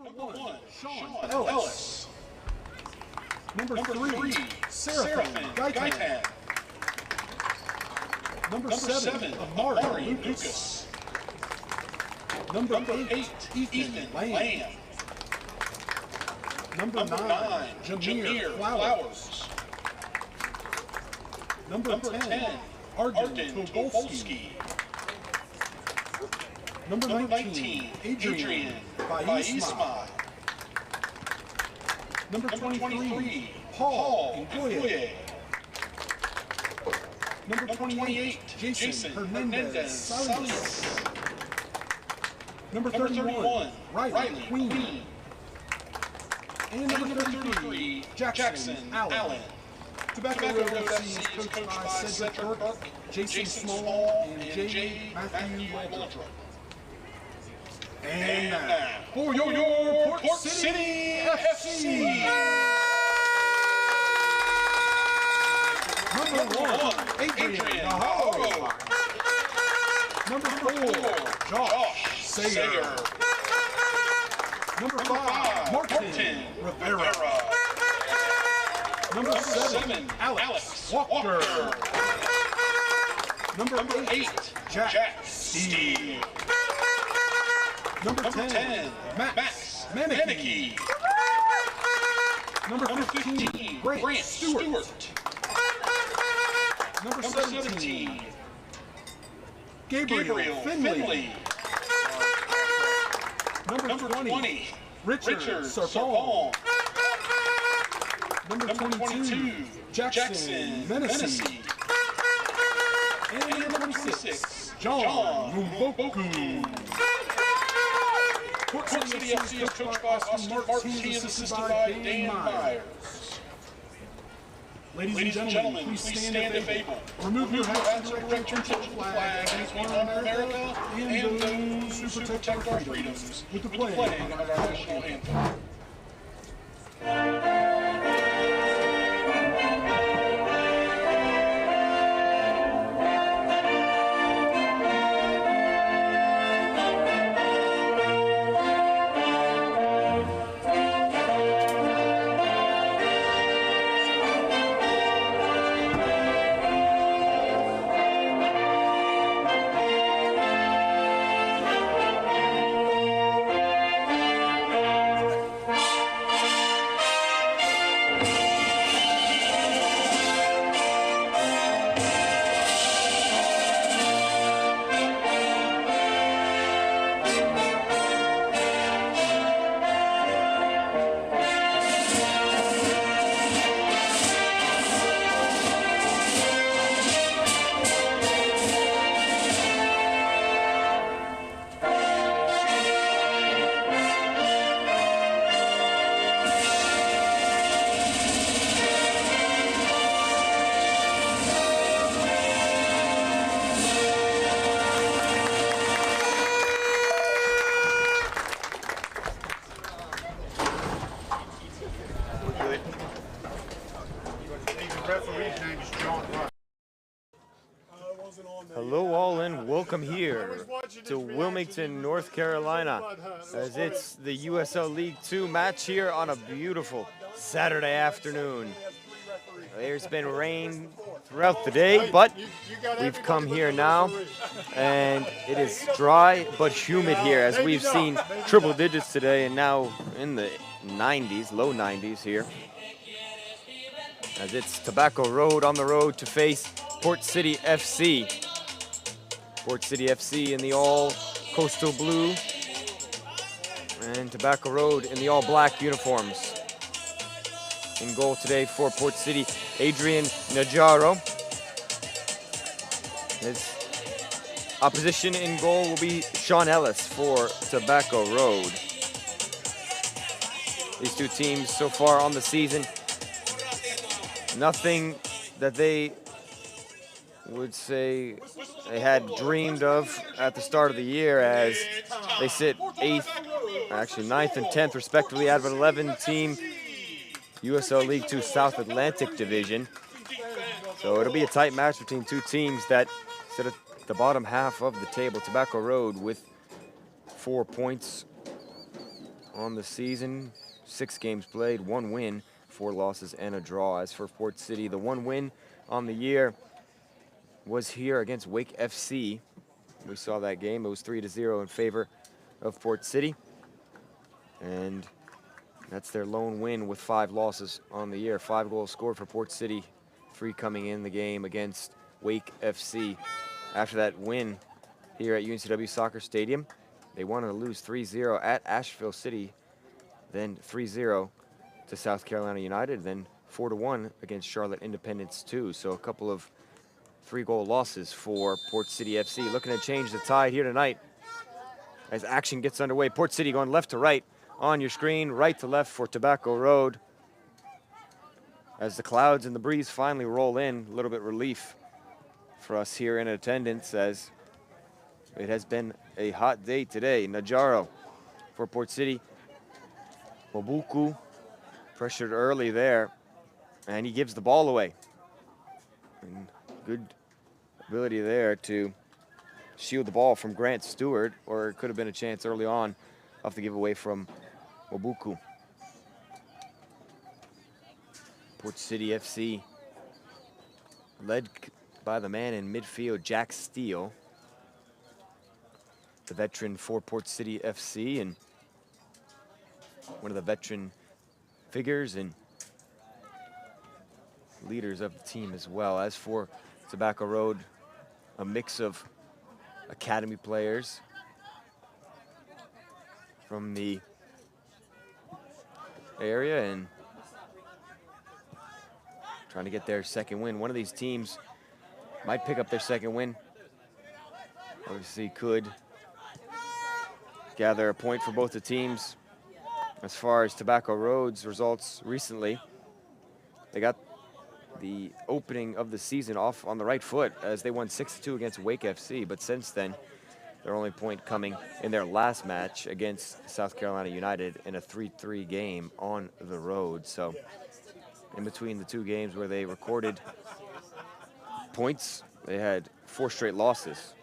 Number 1, Sean Ellis. Number 3, Seraphin Gaitan. Number 7, Amari Lucas. Number 8, Ethan Lamb. Number 9, Jameer Flowers. Number 10, Arden Tobolski. Number 19, Adrian Baisma. Number 23, Paul Ngoye. Number 28, Jason Hernandez Salas. Number 31, Riley Queen. And number 33, Jackson Allen. Tobacco Road FC is coached by Cedric Burke, Jason Small, and J. Matthew Waldrop. And now, for your Port City FC. Number 1, Adrian Naho. Number 4, Josh Sayer. Number 5, Martin Rivera. Number 7, Alex Walker. Number 8, Jack Steve. Number 10, Max Manicky. Number 15, Grant Stewart. Number 17, Gabriel Finley. Number 20, Richard Sarpong. Number 22, Jackson Menacee. And number 26, John Mumboku. Port City FC is coached by Austin Martin and assisted by Dan Myers. Ladies and gentlemen, please stand if able. Remove your hats to direct your flag as we honor America and those who protect our freedoms with the playing of our national anthem. Hello all and welcome here to Wilmington, North Carolina, as it's the USL League 2 match here on a beautiful Saturday afternoon. There's been rain throughout the day, but we've come here now and it is dry but humid here, as we've seen triple digits today and now in the 90s, low 90s here, as it's Tobacco Road on the road to face Port City FC. Port City FC in the all coastal blue and Tobacco Road in the all black uniforms. In goal today for Port City, Adrian Najaro. His opposition in goal will be Sean Ellis for Tobacco Road. These two teams so far on the season, nothing that they would say they had dreamed of at the start of the year, as they sit 8th, actually 9th and 10th respectively out of an 11-team USL League 2 South Atlantic Division. So it'll be a tight match between two teams that sit at the bottom half of the table. Tobacco Road with 4 points on the season. 6 games played, 1 win, 4 losses, and a draw. As for Port City, the 1 win on the year was here against Wake FC. We saw that game. It was 3-0 in favor of Port City. And that's their lone win with 5 losses on the year. 5 goals scored for Port City, 3 coming in the game against Wake FC. After that win here at UNCW Soccer Stadium, they wanted to lose 3-0 at Asheville City, then 3-0 to South Carolina United, then 4-1 against Charlotte Independence 2. So a couple of 3-goal losses for Port City FC. Looking to change the tide here tonight as action gets underway. Port City going left to right on your screen, right to left for Tobacco Road. As the clouds and the breeze finally roll in, a little bit relief for us here in attendance, as it has been a hot day today. Najaro for Port City. Mobuku pressured early there, and he gives the ball away. And good ability there to shield the ball from Grant Stewart, or it could have been a chance early on off the giveaway from Mobuku. Port City FC led by the man in midfield, Jack Steele, the veteran for Port City FC and one of the veteran figures and leaders of the team as well. As for Tobacco Road, a mix of academy players from the area and trying to get their second win. One of these teams might pick up their second win. Obviously could gather a point for both the teams. As far as Tobacco Road's results recently, they got the opening of the season off on the right foot as they won 6-2 against Wake FC, but since then, their only point coming in their last match against South Carolina United in a 3-3 game on the road. So in between the 2 games where they recorded points, they had 4 straight losses.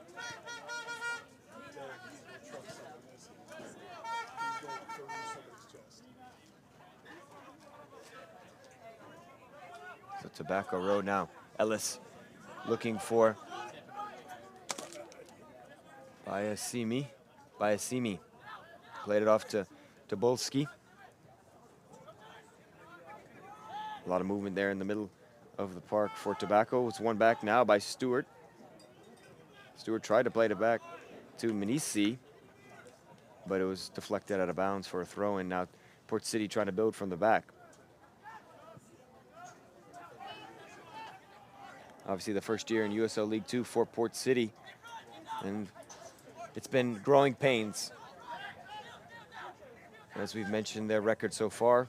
So Tobacco Road now. Ellis looking for Bayasimi. Played it off to Bolski. A lot of movement there in the middle of the park for Tobacco. It's won back now by Stewart. Stewart tried to play it back to Manisi, but it was deflected out of bounds for a throw-in. Now Port City trying to build from the back. Obviously the first year in USL League 2 for Port City, and it's been growing pains. As we've mentioned, their record so far,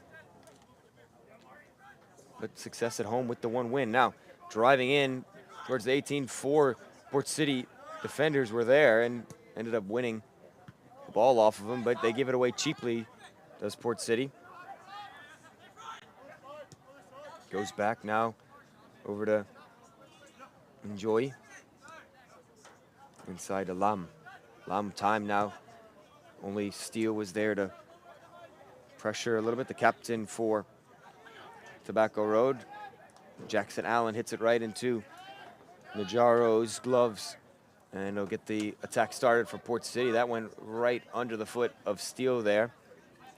but success at home with the 1 win. Now driving in towards the 18, 4 Port City defenders were there and ended up winning the ball off of them, but they give it away cheaply, does Port City. Goes back now over to Enjoy. Inside to Lam. Lam time now. Only Steele was there to pressure a little bit. The captain for Tobacco Road, Jackson Allen, hits it right into Najaro's gloves, and he'll get the attack started for Port City. That went right under the foot of Steele there.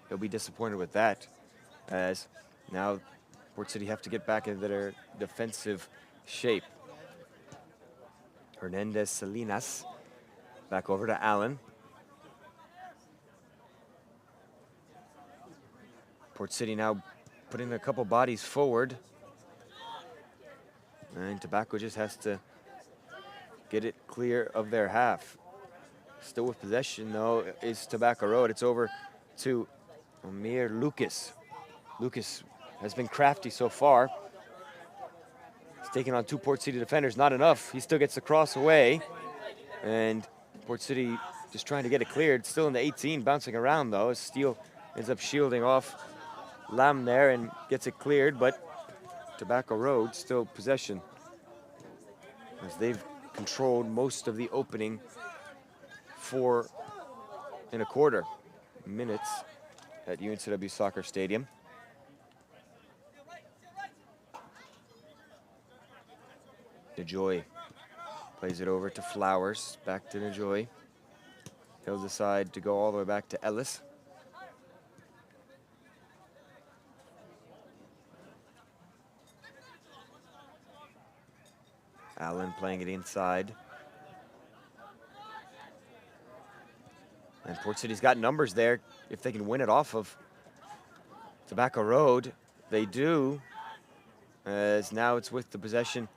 He'll be disappointed with that, as now Port City have to get back into their defensive shape. Hernandez Salinas back over to Allen. Port City now putting a couple bodies forward, and Tobacco just has to get it clear of their half. Still with possession though is Tobacco Road. It's over to Amir Lucas. Lucas has been crafty so far. He's taking on 2 Port City defenders, not enough. He still gets the cross away, and Port City just trying to get it cleared. Still in the 18, bouncing around though, as Steele ends up shielding off Lam there and gets it cleared, but Tobacco Road still possession, as they've controlled most of the opening 4 1/4 minutes at UNCW Soccer Stadium. DeJoy plays it over to Flowers, back to DeJoy. He'll decide to go all the way back to Ellis. Allen playing it inside. And Port City's got numbers there. If they can win it off of Tobacco Road, they do. As now it's with the possession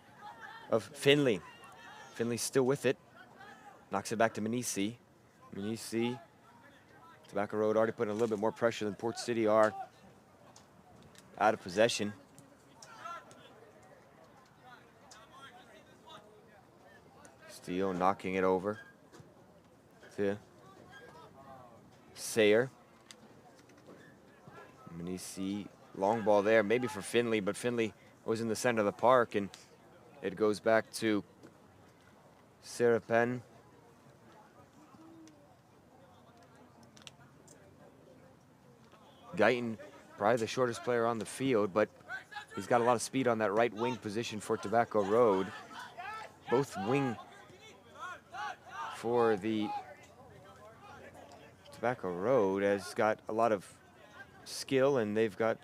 of Finley. Finley's still with it. Knocks it back to Manisi. Manisi, Tobacco Road already putting a little bit more pressure than Port City are. Out of possession. Steele knocking it over to Sayer. Manisi, long ball there, maybe for Finley, but Finley was in the center of the park, and it goes back to Serapen. Guyton, probably the shortest player on the field, but he's got a lot of speed on that right wing position for Tobacco Road. Both wing for the Tobacco Road has got a lot of skill, and they've got,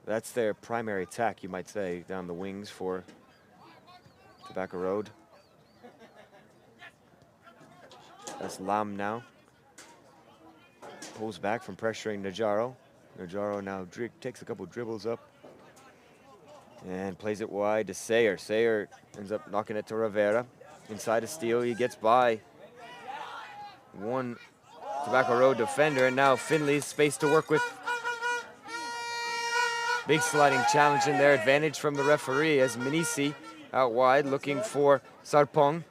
that's their primary attack, you might say, down the wings for Tobacco Road. That's Lam now. Pulls back from pressuring Najaro. Najaro now takes a couple dribbles up and plays it wide to Sayer. Sayer ends up knocking it to Rivera. Inside of Steele, he gets by one Tobacco Road defender, and now Finley's space to work with. Big sliding challenge in there, advantage from the referee as Manisi out wide looking for Sarpong.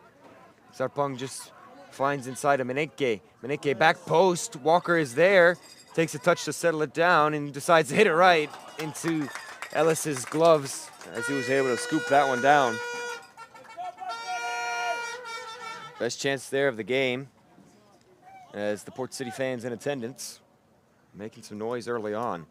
Sarpong just finds inside of Meneke. Meneke back post, Walker is there, takes a touch to settle it down and decides to hit it right into Ellis's gloves as he was able to scoop that one down. Best chance there of the game as the Port City fans in attendance making some noise early on.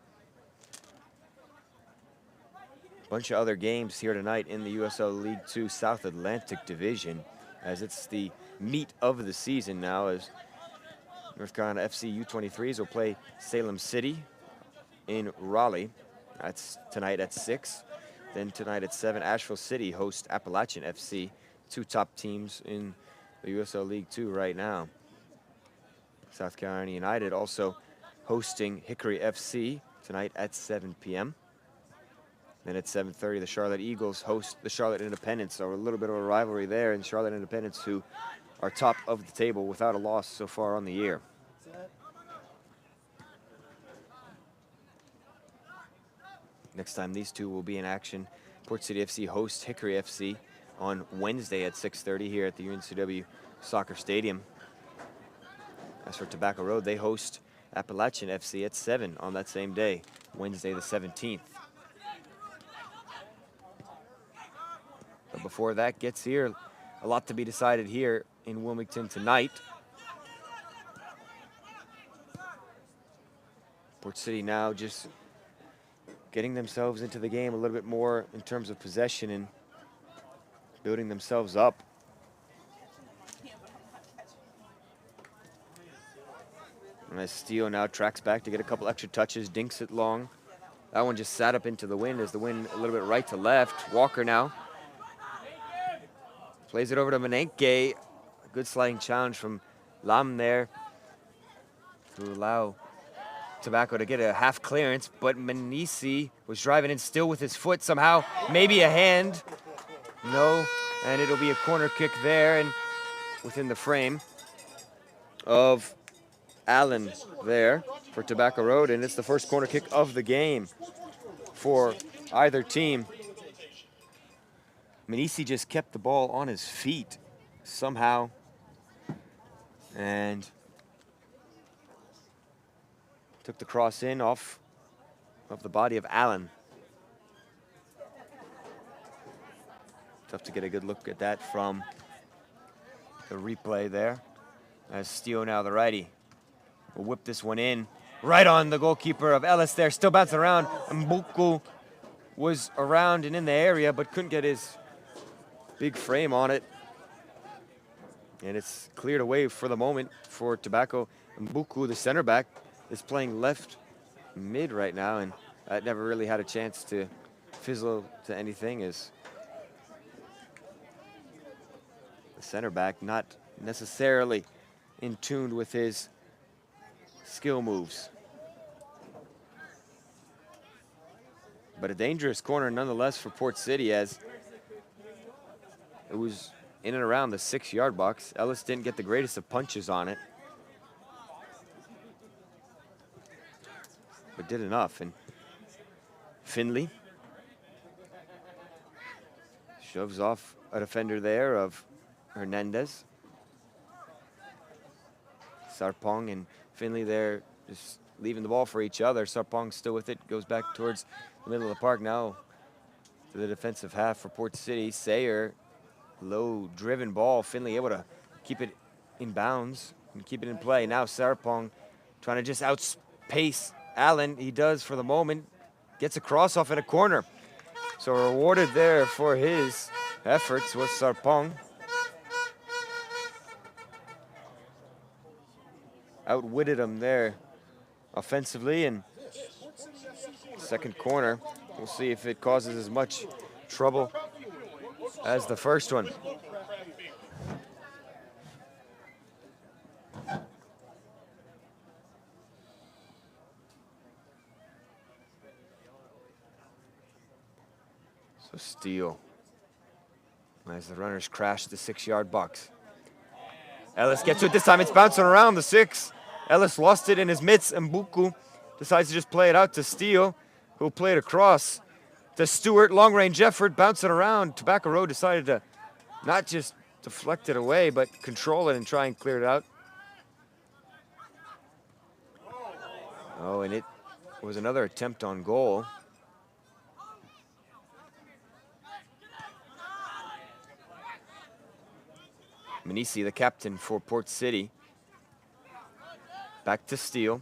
Bunch of other games here tonight in the USL League 2 South Atlantic Division as it's the meat of the season now, as North Carolina FC U23s will play Salem City in Raleigh. That's tonight at 6. Then tonight at 7, Asheville City host Appalachian FC, two top teams in the USL League 2 right now. South Carolina United also hosting Hickory FC tonight at 7 p.m. Then at 7:30, the Charlotte Eagles host the Charlotte Independents, so a little bit of a rivalry there, and Charlotte Independents, who are top of the table without a loss so far on the year. Next time these two will be in action, Port City FC hosts Hickory FC on Wednesday at 6:30 here at the UNCW Soccer Stadium. As for Tobacco Road, they host Appalachian FC at 7 on that same day, Wednesday the 17th. But before that gets here, a lot to be decided here in Wilmington tonight. Port City now just getting themselves into the game a little bit more in terms of possession and building themselves up. And as Steele now tracks back to get a couple extra touches, dinks it long. That one just sat up into the wind as the wind a little bit right to left. Walker now plays it over to Menenke. A good sliding challenge from Lam there to allow Tobacco to get a half clearance, but Manisi was driving in still with his foot somehow. Maybe a hand. No, and it'll be a corner kick there and within the frame of Allen there for Tobacco Road, and it's the first corner kick of the game for either team. Manisi just kept the ball on his feet somehow and took the cross in off of the body of Allen. Tough to get a good look at that from the replay there. As Steele now, the righty, will whip this one in. right on the goalkeeper of Ellis there, still bouncing around. Mbuku was around and in the area, but couldn't get his big frame on it. And it's cleared away for the moment for TABACCO. Mbuku, the center back, is playing left mid right now, and that never really had a chance to fizzle to anything, as the center back not necessarily in tune with his skill moves. But a dangerous corner nonetheless for Port City, as it was in and around the 6-yard box. Ellis didn't get the greatest of punches on it, but did enough. And Finley shoves off a defender there of Hernandez. Sarpong and Finley there just leaving the ball for each other. Sarpong still with it, goes back towards the middle of the park now to the defensive half for Port City. Sayer, low driven ball. Finley able to keep it in bounds and keep it in play. Now Sarpong trying to just outpace Allen. He does for the moment. Gets a cross off in a corner. So rewarded there for his efforts was Sarpong. Outwitted him there offensively, and second corner, we'll see if it causes as much trouble as the first one. So Steele, as the runners crash the 6-yard box. Ellis gets to it this time. It's bouncing around the 6. Ellis lost it in his midst. Mbuku decides to just play it out to Steele, who played across to Stewart. Long-range effort, bouncing around. TABACCO Road decided to not just deflect it away, but control it and try and clear it out. Oh, and it was another attempt on goal. Manisi, the captain for Port City. Back to Steele.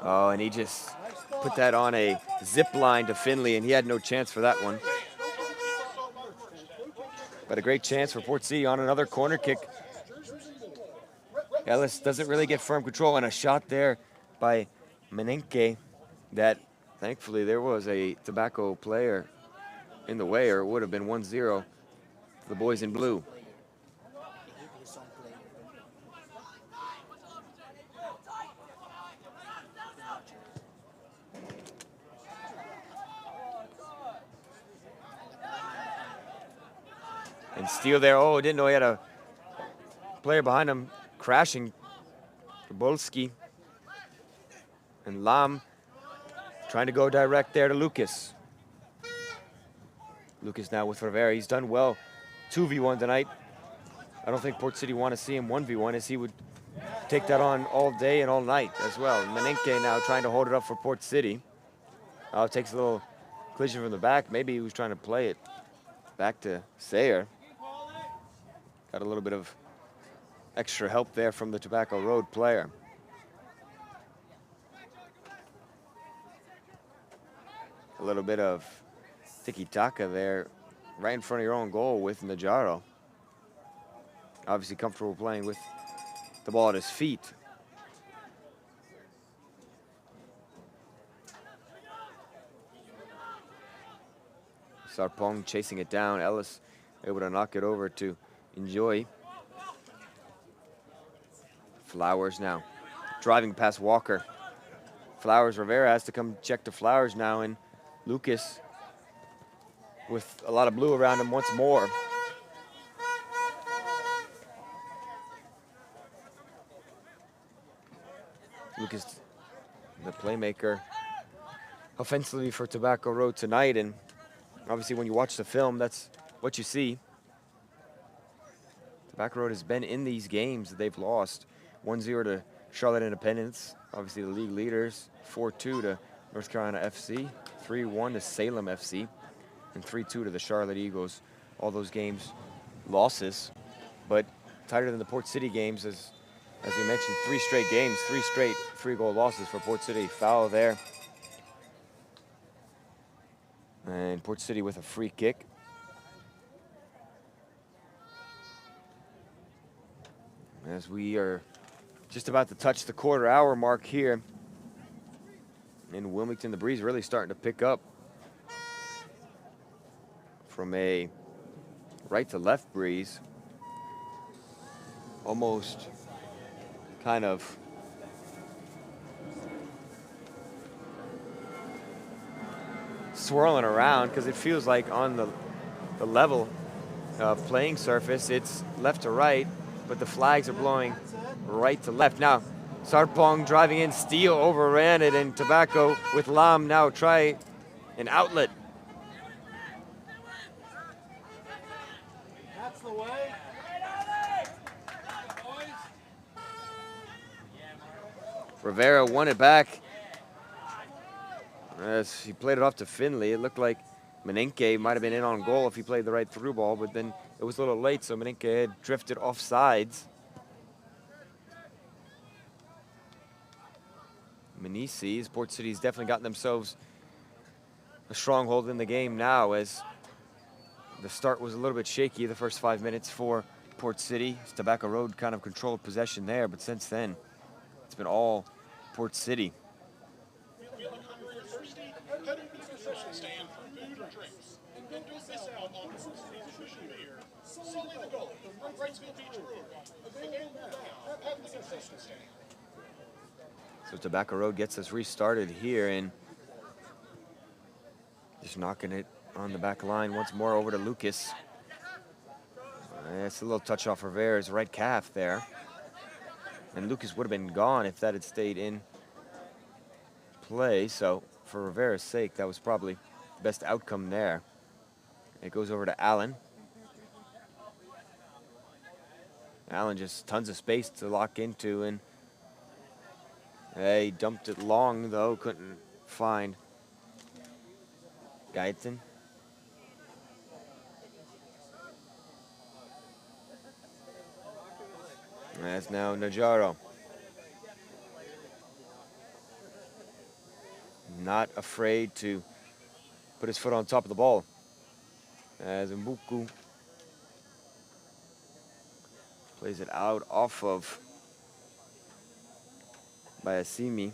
Oh, and he just put that on a zip line to Finley, and he had no chance for that one. But a great chance for Port City on another corner kick. Ellis doesn't really get firm control, and a shot there by Menenke that thankfully there was a TABACCO player in the way, or it would have been 1-0 for the boys in blue. And Steele there, oh, didn't know he had a player behind him crashing. Bolski. And Lam trying to go direct there to Lucas. Lucas now with Rivera. He's done well 2v1 tonight. I don't think Port City want to see him 1v1, as he would take that on all day and all night as well. Menenke now trying to hold it up for Port City. Oh, takes a little collision from the back. Maybe he was trying to play it back to Sayer. Got a little bit of extra help there from the TABACCO Road player. A little bit of tiki-taka there, right in front of your own goal with Najaro. Obviously comfortable playing with the ball at his feet. Sarpong chasing it down. Ellis able to knock it over to Enjoy. Flowers now driving past Walker. Flowers, Rivera has to come check to Flowers now, and Lucas with a lot of blue around him once more. Lucas, the playmaker offensively for TABACCO Road tonight, and obviously when you watch the film, that's what you see. TABACCO Road has been in these games that they've lost. 1-0 to Charlotte Independence, obviously the league leaders. 4-2 to North Carolina FC. 3-1 to Salem FC. And 3-2 to the Charlotte Eagles. All those games losses, but tighter than the Port City games, as As we mentioned, 3 straight games, 3 straight free goal losses for Port City. Foul there. And Port City with a free kick. As we are just about to touch the quarter-hour mark here in Wilmington, the breeze really starting to pick up from a right to left breeze. Almost kind of swirling around because it feels like on the level playing surface, it's left to right, but the flags are blowing right to left. Now, Sarpong driving in, Steele overran it, and TABACCO with Lam now try an outlet. That's the way. Rivera won it back as he played it off to Finley. It looked like Menenke might have been in on goal if he played the right through ball, but then it was a little late, so Menenke had drifted off sides. Menisi's, Port City's definitely gotten themselves a stronghold in the game now, as the start was a little bit shaky the first 5 minutes for Port City. TABACCO Road kind of controlled possession there, but since then, it's been all Port City. So TABACCO Road gets us restarted here, and just knocking it on the back line once more over to Lucas. It's a little touch off Rivera's right calf there. And Lucas would have been gone if that had stayed in play. So for Rivera's sake, that was probably the best outcome there. It goes over to Allen. Allen just tons of space to lock into, and he dumped it long, though. Couldn't find Guyton. That's now Najaro. Not afraid to put his foot on top of the ball. As Mbuku plays it out off of Bayasimi.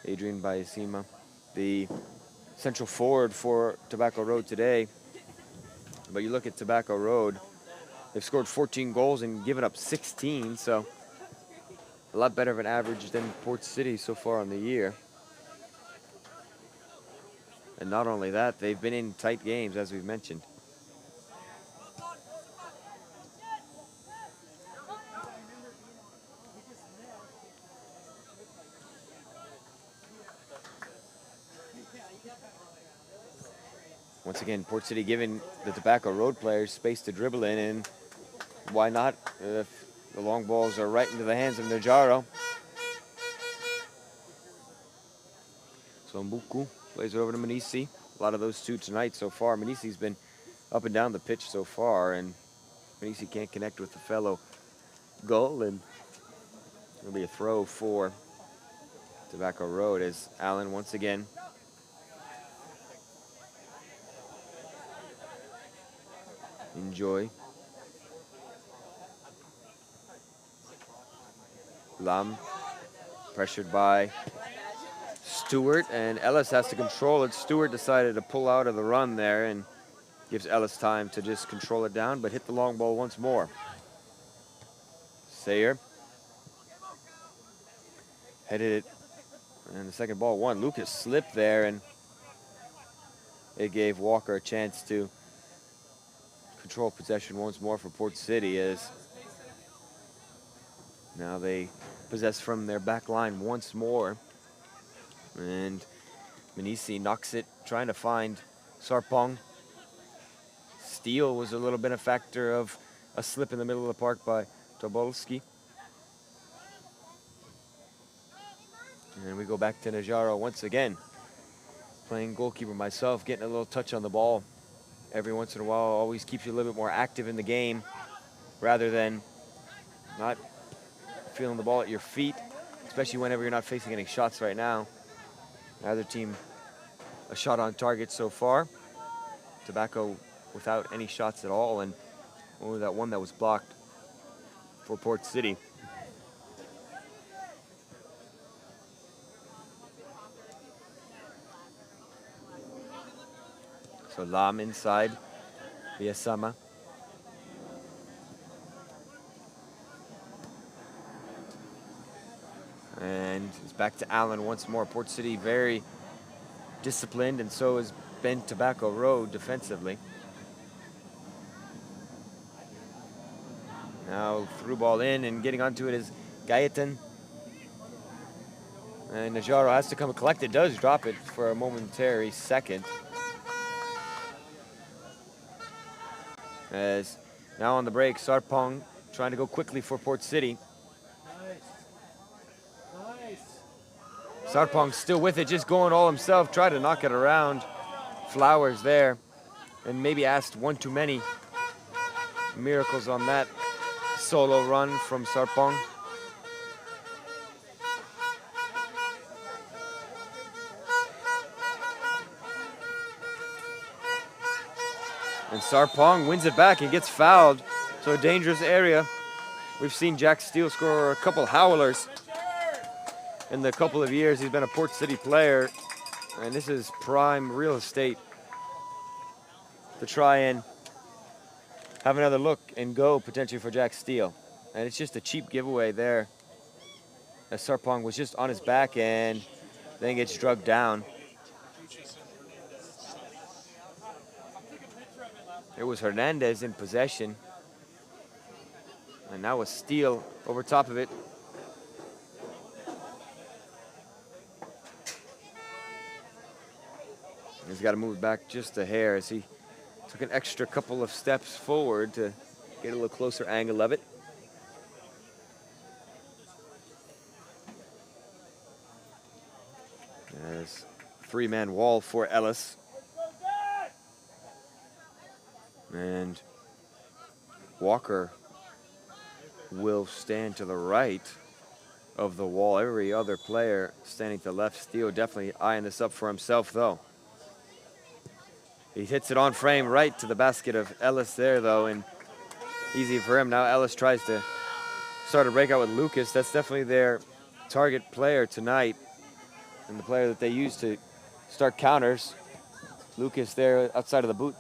Adrian Bayasima, the central forward for TABACCO Road today. But you look at TABACCO Road, they've scored 14 goals and given up 16, so a lot better of an average than Port City so far on the year. And not only that, they've been in tight games, as we've mentioned. Once again, Port City giving the TABACCO Road players space to dribble in, and why not if the long balls are right into the hands of Najaro. So Mbuku plays it over to Menisi. A lot of those two tonight so far. Menisi's been up and down the pitch so far, and Menisi can't connect with the fellow goal, and it'll be a throw for TABACCO Road as Allen once again enjoy. Lam pressured by Stewart, and Ellis has to control it. Stewart decided to pull out of the run there and gives Ellis time to just control it down, but hit the long ball once more. Sayer headed it, and the second ball won. Lucas slipped there, and it gave Walker a chance to control possession once more for Port City, as now they possess from their back line once more. And Menisi knocks it, trying to find Sarpong. Steele was a little benefactor of a slip in the middle of the park by Tobolski. And we go back to Najaro once again. Playing goalkeeper myself, getting a little touch on the ball every once in a while always keeps you a little bit more active in the game. rather than not feeling the ball at your feet, especially whenever you're not facing any shots right now. Neither team a shot on target so far. TABACCO without any shots at all, and only that one that was blocked for Port City. So Lam inside, Viasama. And it's back to Allen once more. Port City very disciplined, and so is Ben TABACCO Road defensively. Now through ball in, and getting onto it is Gaetan. And Najaro has to come collect it, does drop it for a momentary second. As now on the break, Sarpong trying to go quickly for Port City. Sarpong still with it, just going all himself, tried to knock it around. Flowers there, and maybe asked one too many. Miracles on that solo run from Sarpong. And Sarpong wins it back and gets fouled. So a dangerous area. We've seen Jack Steele score a couple howlers in the couple of years he's been a Port City player. And this is prime real estate to try and have another look and go potentially for Jack Steele. And it's just a cheap giveaway there, as Sarpong was just on his back and then gets drugged down. It was Hernandez in possession. And now a steal over top of it. He's got to move back just a hair as he took an extra couple of steps forward to get a little closer angle of it. As three-man wall for Ellis. And Walker will stand to the right of the wall. Every other player standing to the left. Steele definitely eyeing this up for himself, though. He hits it on frame right to the basket of Ellis there, though, and easy for him. Now Ellis tries to start a breakout with Lucas. That's definitely their target player tonight, and the player that they use to start counters. Lucas there outside of the boot.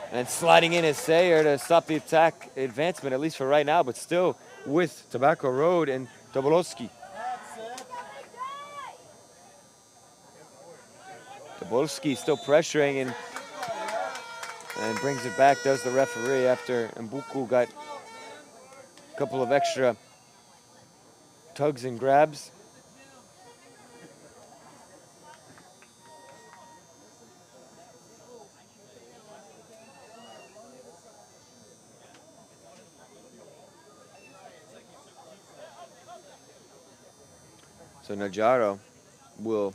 And sliding in is Sayer to stop the attack advancement, at least for right now, but still with TABACCO Road and Tobolowski. Tobolowski still pressuring and brings it back, does the referee, after Mbuku got a couple of extra tugs and grabs. So Najaro will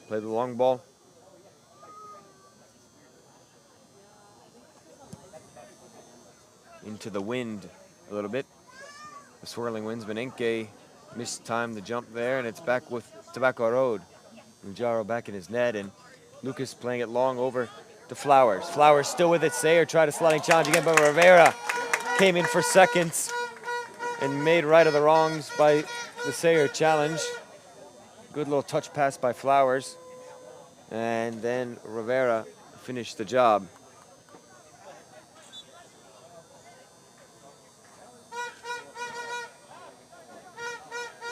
play the long ball. Into the wind a little bit. The swirling winds. Benenke missed time the jump there, and it's back with TABACCO Road. Najaro back in his net, and Lucas playing it long over to Flowers. Flowers still with it. Sayer tried a sliding challenge again, but Rivera came in for seconds and made right of the wrongs by the Sayer challenge. Good little touch pass by Flowers. And then Rivera finished the job.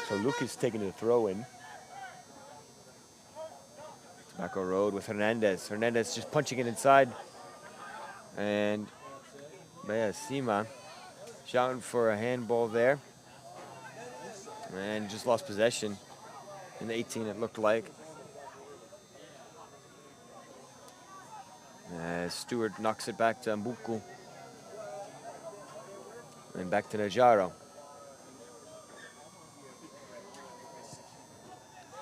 So Lucas taking the throw in. TABACCO Road with Hernandez. Hernandez just punching it inside. And Bayasima shouting for a handball there. And just lost possession in the 18, it looked like. As Stewart knocks it back to Mbuku. And back to Najaro.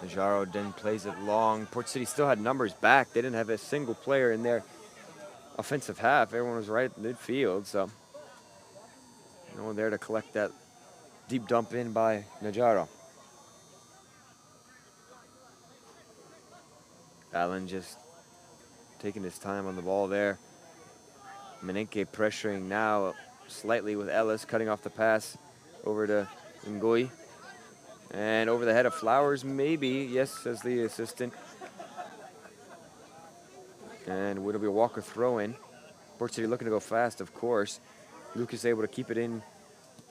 Najaro then plays it long. Port City still had numbers back. They didn't have a single player in their offensive half. Everyone was right at midfield, so no one there to collect that deep dump in by Najaro. Allen just taking his time on the ball there. Menenke pressuring now slightly with Ellis, cutting off the pass over to Ngoi. And over the head of Flowers, maybe, yes, says the assistant. And it'll be a Walker throw-in. Port City looking to go fast, of course. Lucas able to keep it in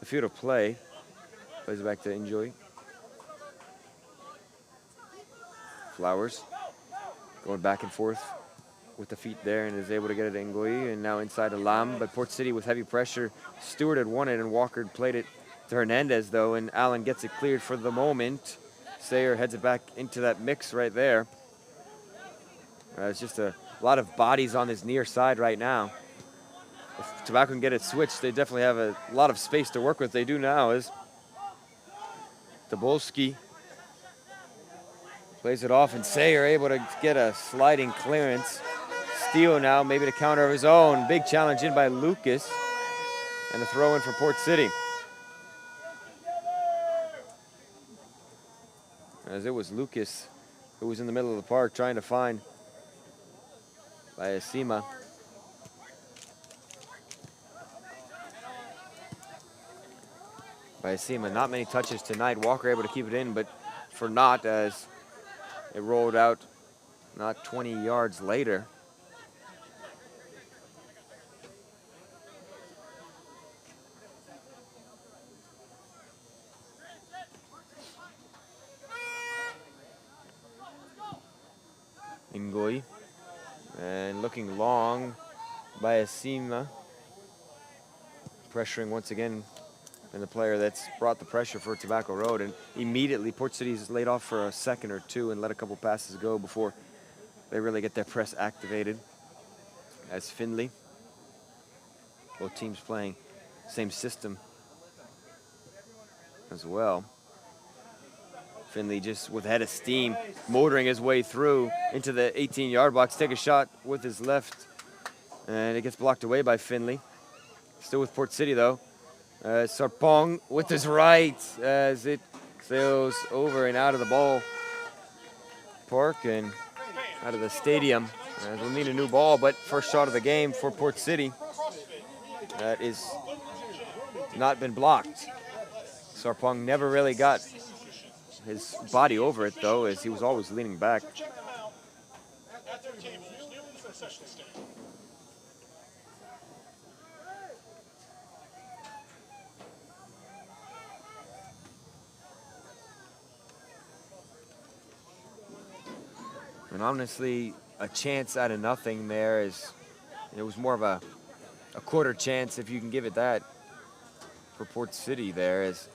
the field of play. Plays it back to Enjoy. Flowers going back and forth with the feet there and is able to get it to Ngoi, and now inside to Lam. But Port City with heavy pressure. Stewart had won it and Walker played it to Hernandez though, and Allen gets it cleared for the moment. Sayer heads it back into that mix right there. It's just a lot of bodies on this near side right now. If Tobacco can get it switched, they definitely have a lot of space to work with. They do now as Tobolski plays it off, and Sayer able to get a sliding clearance. Steele now, maybe to counter of his own. Big challenge in by Lucas, and a throw in for Port City. As it was Lucas who was in the middle of the park trying to find Bayasima. Bayasima, not many touches tonight. Walker able to keep it in, but for naught as it rolled out not 20 yards later. Ngoi, and looking long, Bayasima, pressuring once again, and the player that's brought the pressure for Tobacco Road, and immediately Port City's laid off for a second or two and let a couple passes go before they really get their press activated. As Finley, both teams playing same system as well. Finley just with head of steam, motoring his way through into the 18-yard box, take a shot with his left, and it gets blocked away by Finley. Still with Port City though. Sarpong with his right as it sails over and out of the ball park and out of the stadium. We'll need a new ball, but first shot of the game for Port City. That is not been blocked. Sarpong never really got his body over it though, as he was always leaning back. And honestly, a chance out of nothing there is, it was more of a quarter chance, if you can give it that, for Port City there, as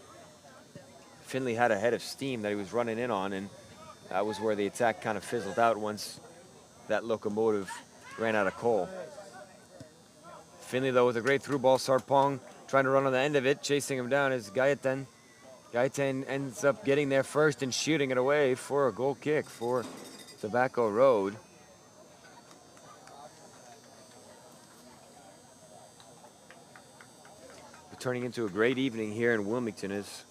Finley had a head of steam that he was running in on, and that was where the attack kind of fizzled out once that locomotive ran out of coal. Finley, though, with a great through ball. Sarpong trying to run on the end of it, chasing him down is Gaetan. Gaetan ends up getting there first and shooting it away for a goal kick for Tobacco Road. Turning into a great evening here in Wilmington as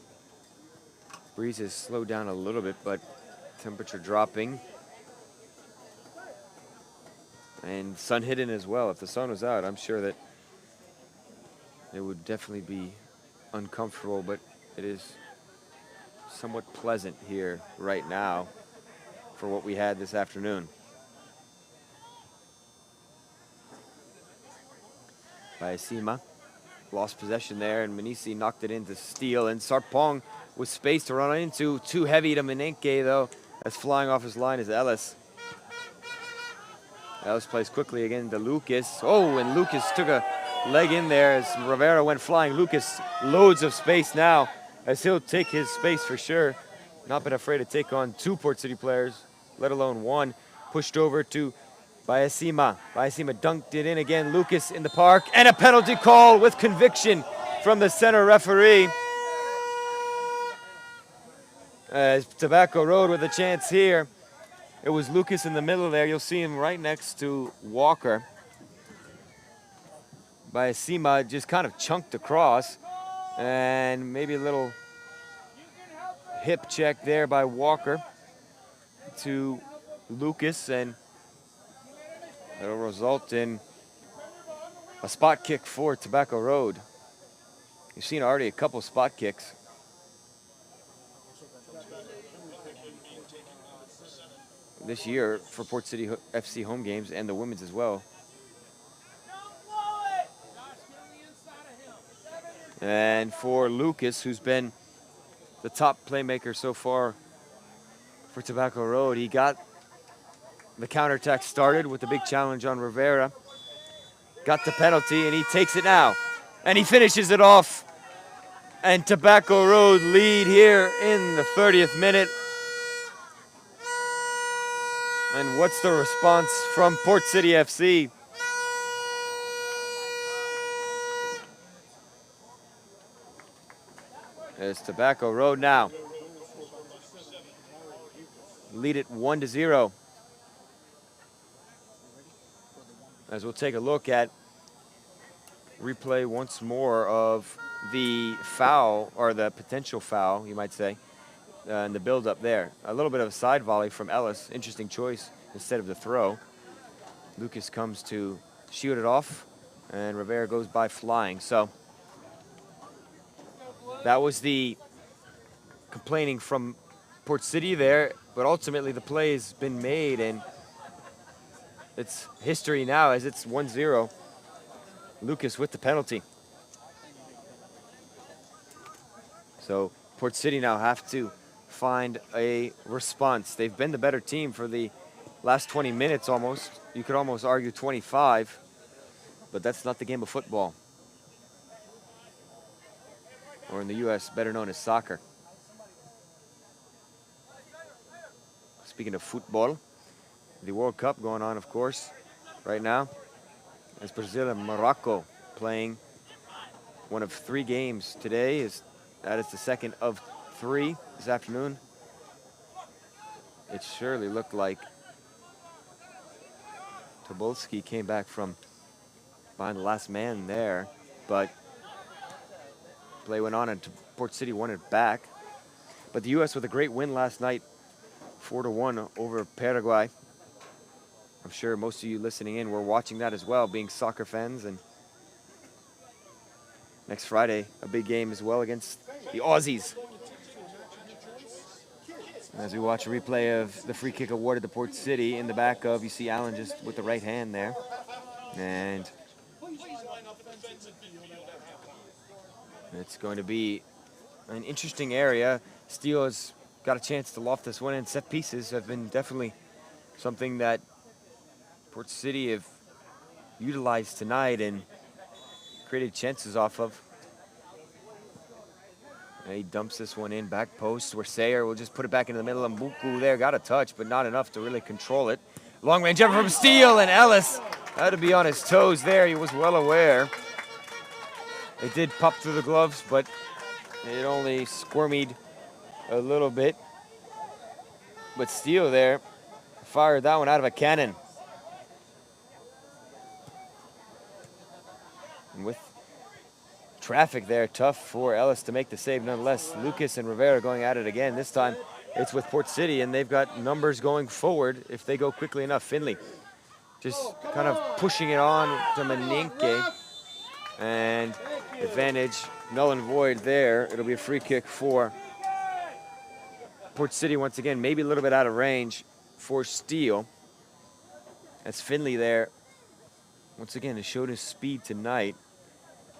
breeze has slowed down a little bit, but temperature dropping. And sun hidden as well. If the sun was out, I'm sure that it would definitely be uncomfortable, but it is somewhat pleasant here right now for what we had this afternoon. Bayasima lost possession there, and Manisi knocked it into Steele, and Sarpong with space to run into. Too heavy to Menenke, though, as flying off his line is Ellis. Ellis plays quickly again to Lucas. Oh, and Lucas took a leg in there as Rivera went flying. Lucas, loads of space now, as he'll take his space for sure. Not been afraid to take on two Port City players, let alone one. Pushed over to Bayasima. Bayasima dunked it in again. Lucas in the park, and a penalty call with conviction from the center referee. Tobacco Road with a chance here. It was Lucas in the middle there. You'll see him right next to Walker. by Asima, just kind of chunked across. And maybe a little hip check there by Walker to Lucas, and it'll result in a spot kick for Tobacco Road. You've seen already a couple spot kicks. This year for Port City FC home games and the women's as well. And for Lucas, who's been the top playmaker so far for Tobacco Road, he got the counterattack started with the big challenge on Rivera. Got the penalty, and he takes it now. And he finishes it off. And Tobacco Road lead here in the 30th minute. And what's the response from Port City FC? It's Tobacco Road now. Lead it 1-0. As we'll take a look at replay once more of the foul, or the potential foul, you might say, and the build-up there. A little bit of a side volley from Ellis. Interesting choice instead of the throw. Lucas comes to shoot it off, and Rivera goes by flying. So that was the complaining from Port City there, but ultimately the play has been made, and it's history now as it's 1-0. Lucas with the penalty. So Port City now have to find a response. They've been the better team for the last 20 minutes almost. You could almost argue 25, but that's not the game of football. Or in the U.S., better known as soccer. Speaking of football, the World Cup going on, of course, right now. As Brazil and Morocco playing one of 3 games today. That is the second of 3 this afternoon. It surely looked like Tobolski came back from behind the last man there, but play went on and Port City won it back. But the U.S. with a great win last night, 4-1 over Paraguay. I'm sure most of you listening in were watching that as well, being soccer fans. And next Friday, a big game as well against the Aussies. As we watch a replay of the free kick awarded to Port City, in the back of, you see Allen just with the right hand there. And it's going to be an interesting area. Steele has got a chance to loft this one in. Set pieces have been definitely something that Port City have utilized tonight and created chances off of. And he dumps this one in, back post, where Sayer will just put it back into the middle. And Mbuku there got a touch, but not enough to really control it. Long range effort from Steele, and Ellis had to be on his toes there. He was well aware. It did pop through the gloves, but it only squirmied a little bit. But Steele there fired that one out of a cannon. And with traffic there, tough for Ellis to make the save nonetheless. Lucas and Rivera going at it again. This time it's with Port City, and they've got numbers going forward if they go quickly enough. Finley just kind of pushing it on to Meninke. And advantage null and void there. It'll be a free kick for Port City once again. Maybe a little bit out of range for Steele. That's Finley there. Once again, has showed his speed tonight.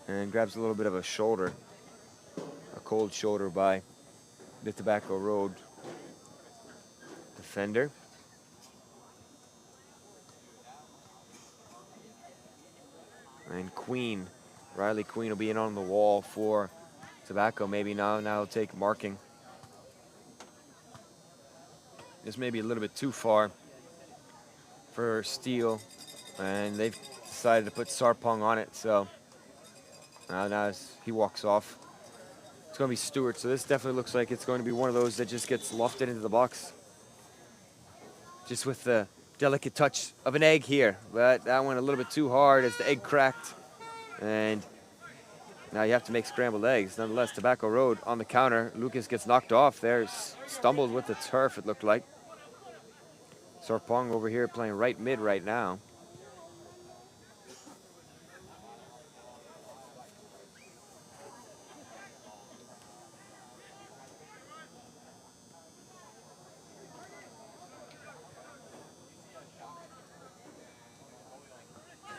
And grabs a little bit of a shoulder. A cold shoulder by the Tobacco Road defender. And Queen, Riley Queen will be in on the wall for Tobacco. Maybe now he'll take marking. This may be a little bit too far for Steele. And they've decided to put Sarpong on it, so now as he walks off, it's going to be Stewart. So this definitely looks like it's going to be one of those that just gets lofted into the box. Just with the delicate touch of an egg here. But that went a little bit too hard as the egg cracked. And now you have to make scrambled eggs. Nonetheless, Tobacco Road on the counter. Lucas gets knocked off there, stumbled with the turf, it looked like. Sarpong over here playing right mid right now.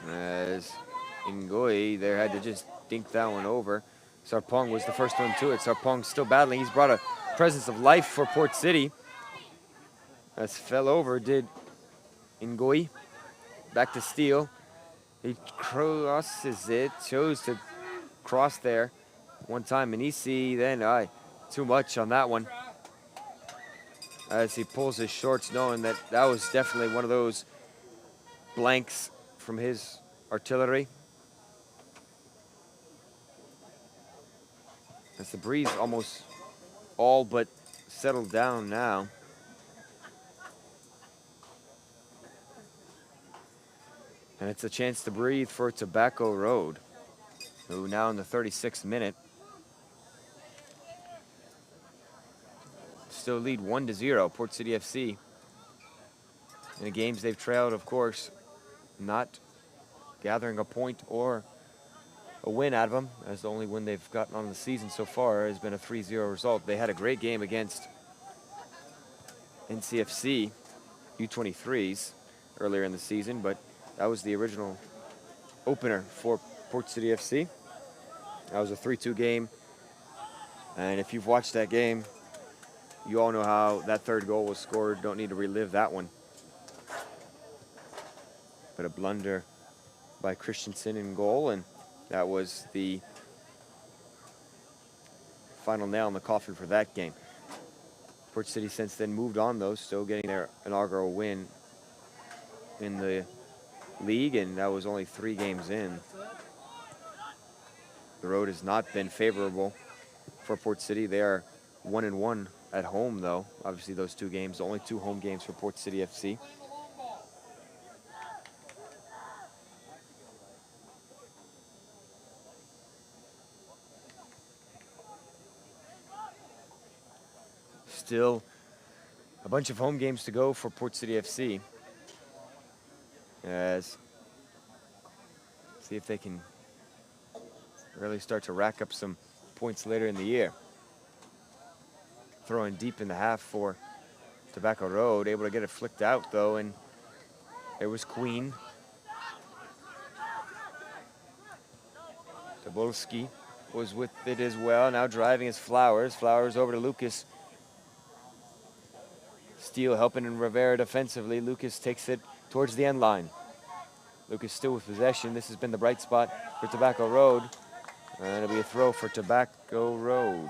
As Ngoi there had to just dink that one over. Sarpong was the first one to it. Sarpong still battling. He's brought a presence of life for Port City. As fell over did Ngoi. Back to Steele. He crosses it. Chose to cross there one time. Manisi then, too much on that one. As he pulls his shorts, knowing that that was definitely one of those blanks from his artillery. As the breeze almost all but settled down now. And it's a chance to breathe for Tobacco Road, who now in the 36th minute still lead 1-0, Port City FC. In the games they've trailed, of course, not gathering a point or a win out of them, as the only win they've gotten on the season so far has been a 3-0 result. They had a great game against NCFC U23s earlier in the season, but that was the original opener for Port City FC. That was a 3-2 game, and if you've watched that game, you all know how that third goal was scored. Don't need to relive that one. But a blunder by Christensen in goal, and that was the final nail in the coffin for that game. Port City since then moved on, though, still getting their inaugural win in the league, and that was only 3 games in. The road has not been favorable for Port City. They are 1-1 at home, though. Obviously, those 2 games, only 2 home games for Port City FC. Still a bunch of home games to go for Port City FC. As see if they can really start to rack up some points later in the year. Throwing deep in the half for Tobacco Road, able to get it flicked out though, and there was Queen. Tobolski was with it as well. Now driving is Flowers. Flowers over to Lucas. Steele helping in Rivera defensively. Lucas takes it towards the end line. Lucas still with possession. This has been the bright spot for Tobacco Road. And it'll be a throw for Tobacco Road.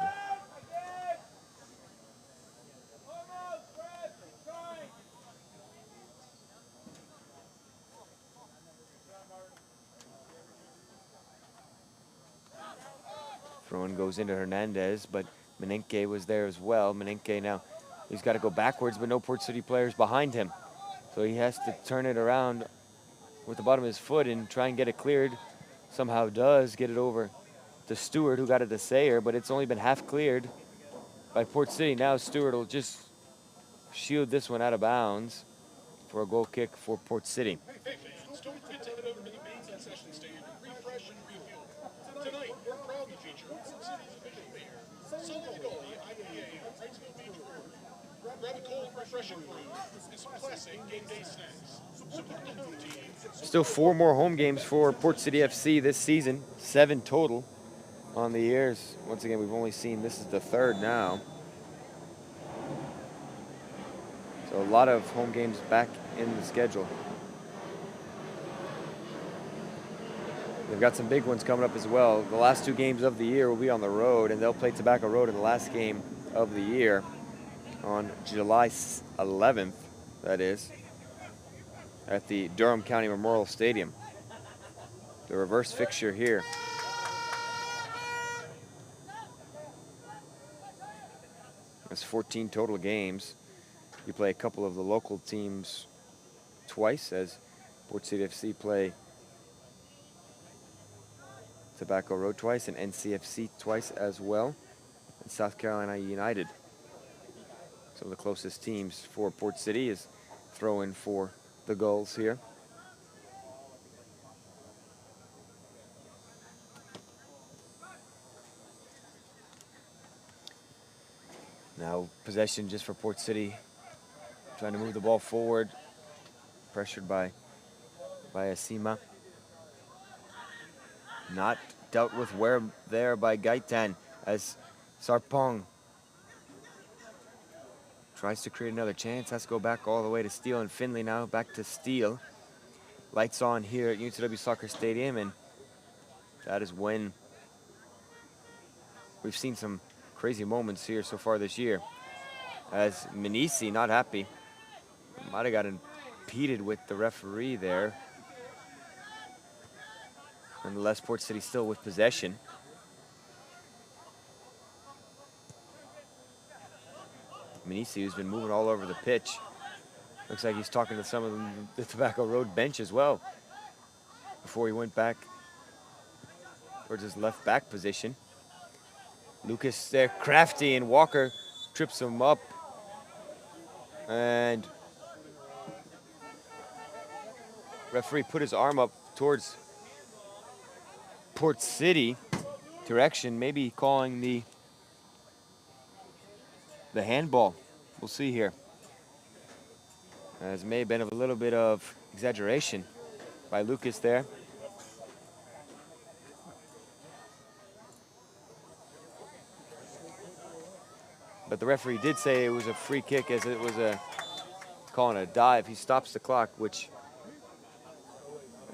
Throw-in goes into Hernandez, but Menenke was there as well. Menenke now, he's got to go backwards, but no Port City players behind him. So he has to turn it around with the bottom of his foot and try and get it cleared. Somehow does get it over to Stewart, who got it to Sayer, but it's only been half cleared by Port City. Now Stewart will just shield this one out of bounds for a goal kick for Port City. Hey fans, don't forget to head over to the main concession stand and refresh and refuel. Tonight, we're proud to feature Port City's official beer, Solo Goalie IPA from Wrightsville Beach Brewery. Grab a cold, refreshing brew and some classic game day snacks. Support the home team. Still 4 more home games for Port City FC this season, 7 total on the years. Once again, we've only seen, this is the 3rd now. So a lot of home games back in the schedule. They've got some big ones coming up as well. The last 2 games of the year will be on the road, and they'll play Tobacco Road in the last game of the year on July 11th, that is, at the Durham County Memorial Stadium. The reverse fixture here. That's 14 total games. You play a couple of the local teams twice, as Port City FC play Tobacco Road twice, and NCFC twice as well, and South Carolina United. Some of the closest teams for Port City is throw-in for the Gulls here. Now possession just for Port City, trying to move the ball forward, pressured by Asima. Not dealt with there by Gaitan as Sarpong tries to create another chance. Has to go back all the way to Steele, and Finley now back to Steele. Lights on here at UNCW Soccer Stadium, and that is when we've seen some crazy moments here so far this year. As Minisi, not happy, might have got impeded with the referee there. Nonetheless, Port City still with possession. Minisi, who's been moving all over the pitch. Looks like he's talking to some of the Tobacco Road bench as well before he went back towards his left back position. Lucas there, crafty, and Walker trips him up. And referee put his arm up towards Port City direction, maybe calling the handball. We'll see here. As may have been a little bit of exaggeration by Lucas there. But the referee did say it was a free kick, as it was calling a dive. He stops the clock, which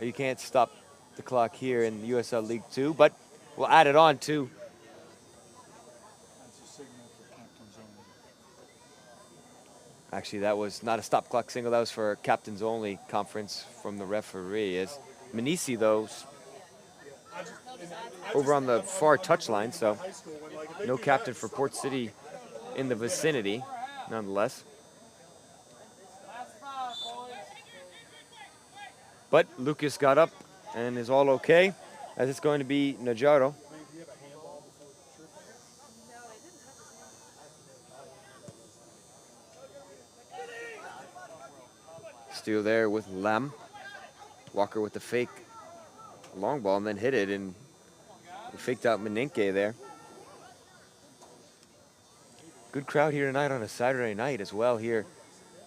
you can't stop the clock here in USL League 2, but we'll add it on to actually, that was not a stop clock signal. That was for captains only conference from the referee. As Minisi, though, over on the far touchline, so no captain for Port City in the vicinity, nonetheless. But Lucas got up and is all okay, as it's going to be Najaro. Still there with Lam. Walker with the fake long ball and then hit it, and he faked out Meninke there. Good crowd here tonight on a Saturday night as well here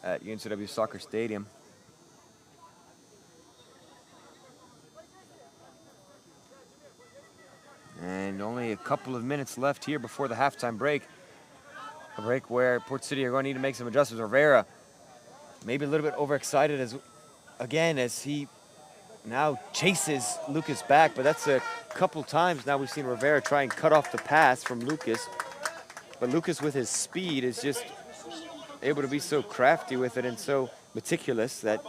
at UNCW Soccer Stadium. And only a couple of minutes left here before the halftime break. A break where Port City are going to need to make some adjustments. Rivera maybe a little bit overexcited as he now chases Lucas back, but that's a couple times now we've seen Rivera try and cut off the pass from Lucas. But Lucas, with his speed, is just able to be so crafty with it and so meticulous that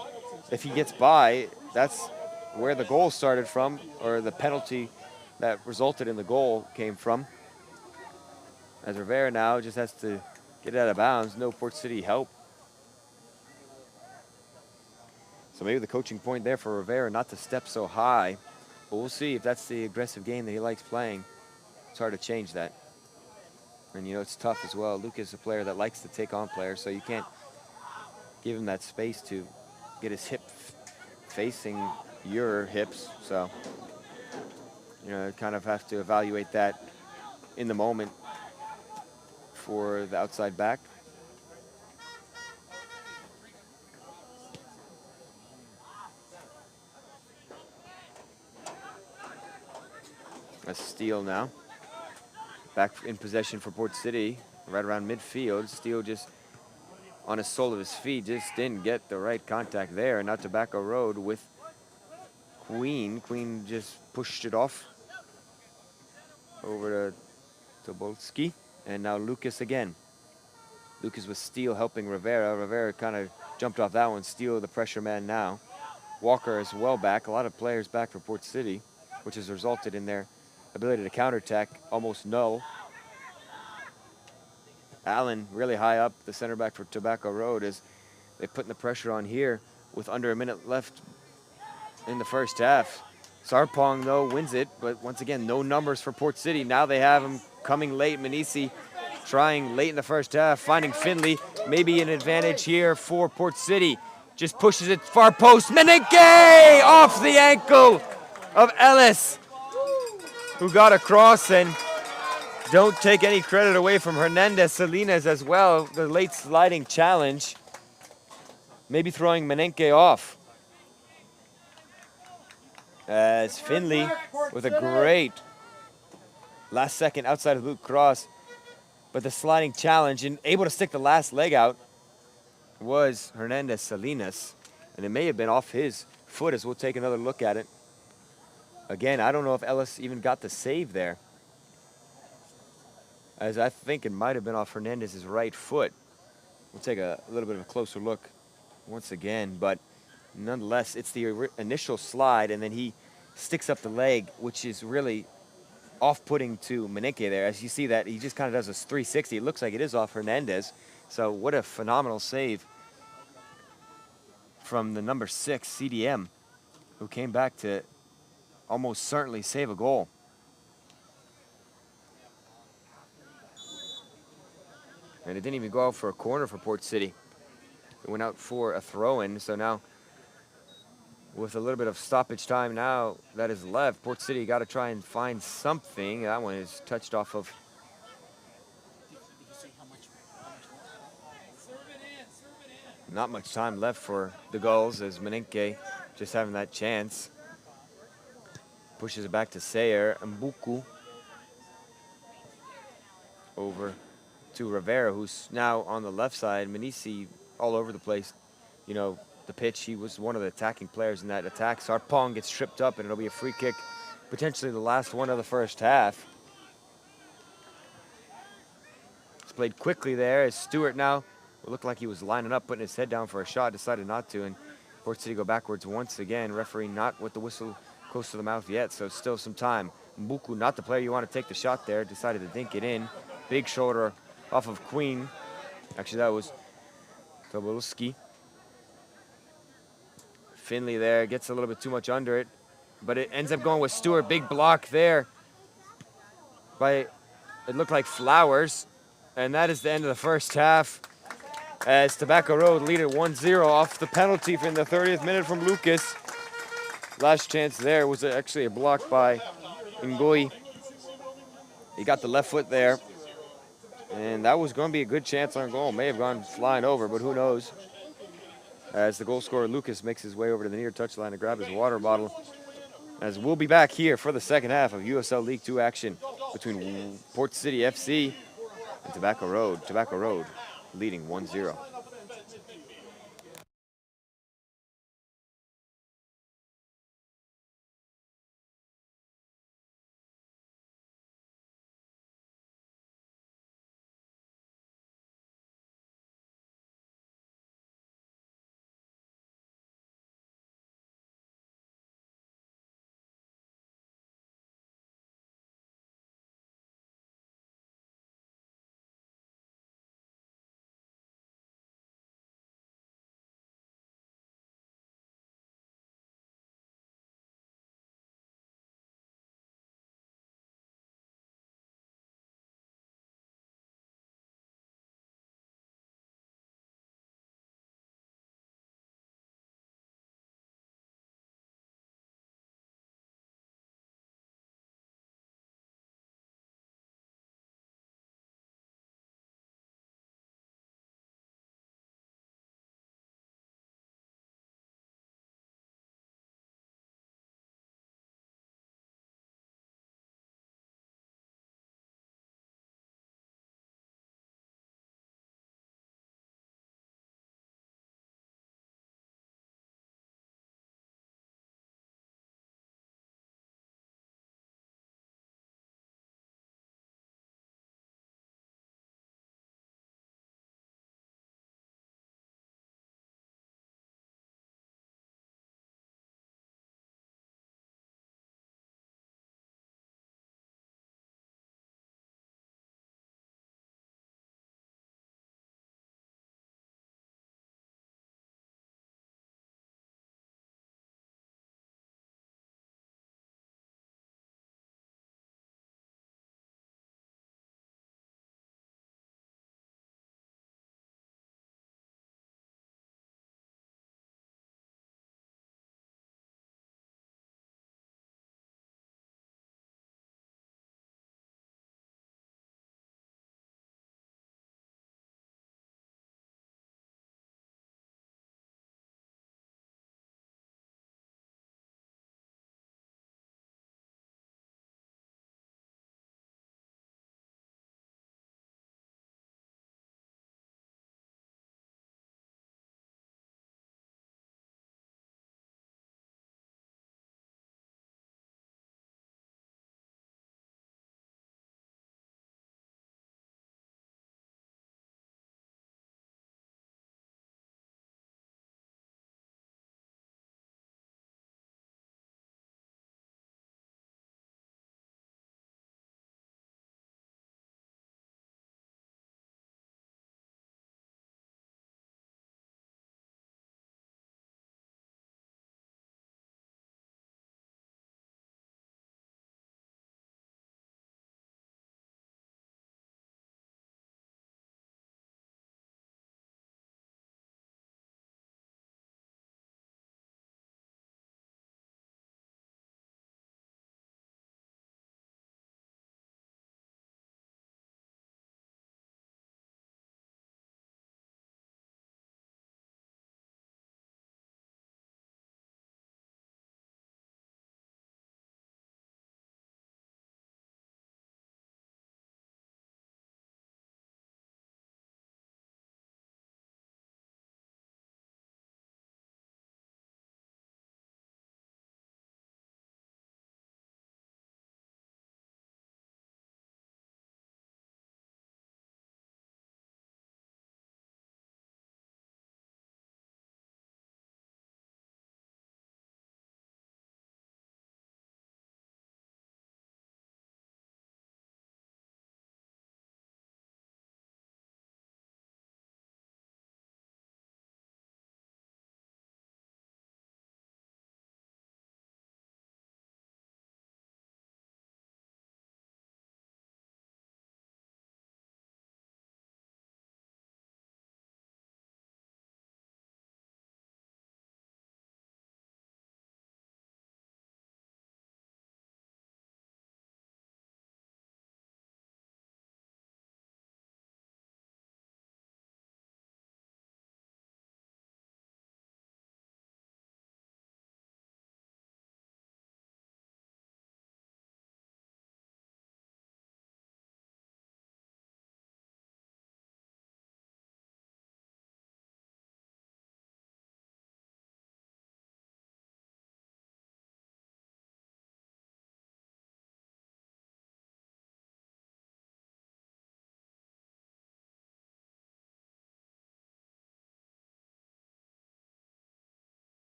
if he gets by, that's where the goal started from, or the penalty that resulted in the goal came from. As Rivera now just has to get out of bounds, no Port City help. So maybe the coaching point there for Rivera not to step so high, but we'll see if that's the aggressive game that he likes playing. It's hard to change that. And you know, it's tough as well. Lucas is a player that likes to take on players, so you can't give him that space to get his hip facing your hips. So, you know, kind of have to evaluate that in the moment for the outside back. A steal now. Back in possession for Port City, right around midfield. Steele just on the sole of his feet, just didn't get the right contact there. Now Tobacco Road with Queen. Queen just pushed it off over to Tobolski. And now Lucas again. Lucas with Steele helping Rivera. Rivera kind of jumped off that one. Steele the pressure man now. Walker as well back. A lot of players back for Port City, which has resulted in their ability to counterattack almost null. Allen really high up, the center back for Tobacco Road, as they putting the pressure on here with under a minute left in the first half. Sarpong, though, wins it, but once again, no numbers for Port City. Now they have him coming late. Manisi trying late in the first half, finding Finley. Maybe an advantage here for Port City. Just pushes it far post. Menenke off the ankle of Ellis, who got across, and don't take any credit away from Hernandez Salinas as well. The late sliding challenge. Maybe throwing Menenke off. As Finley with a great last second outside of loop cross. But the sliding challenge and able to stick the last leg out was Hernandez Salinas. And it may have been off his foot as we'll take another look at it. Again, I don't know if Ellis even got the save there, as I think it might have been off Hernandez's right foot. We'll take a little bit of a closer look once again, but nonetheless, it's the initial slide, and then he sticks up the leg, which is really off-putting to Menenke there. As you see that, he just kind of does this 360. It looks like it is off Hernandez. So what a phenomenal save from the number 6 CDM, who came back to almost certainly save a goal. And it didn't even go out for a corner for Port City. It went out for a throw-in. So now, with a little bit of stoppage time now that is left, Port City got to try and find something. That one is touched off of. Not much time left for the goals, as Menenke just having that chance. Pushes it back to Sayer. Mbuku over to Rivera, who's now on the left side. Manisi all over the place. You know, the pitch, he was one of the attacking players in that attack. Sarpong gets tripped up, and it'll be a free kick, potentially the last one of the first half. It's played quickly there as Stewart now, it looked like he was lining up, putting his head down for a shot, decided not to, and Port City go backwards once again. Referee not with the whistle close to the mouth yet, so still some time. Mbuku, not the player you want to take the shot there, decided to dink it in. Big shoulder off of Queen. Actually, that was Tobolski. Finley there gets a little bit too much under it, but it ends up going with Stewart. Big block there by, it looked like Flowers, and that is the end of the first half, as Tobacco Road lead at 1-0 off the penalty in the 30th minute from Lucas. Last chance there was actually a block by Ngoi. He got the left foot there, and that was going to be a good chance on goal. May have gone flying over, but who knows. As the goal scorer Lucas makes his way over to the near touchline to grab his water bottle. As we'll be back here for the second half of USL League 2 action between Port City FC and Tobacco Road. Tobacco Road leading 1-0.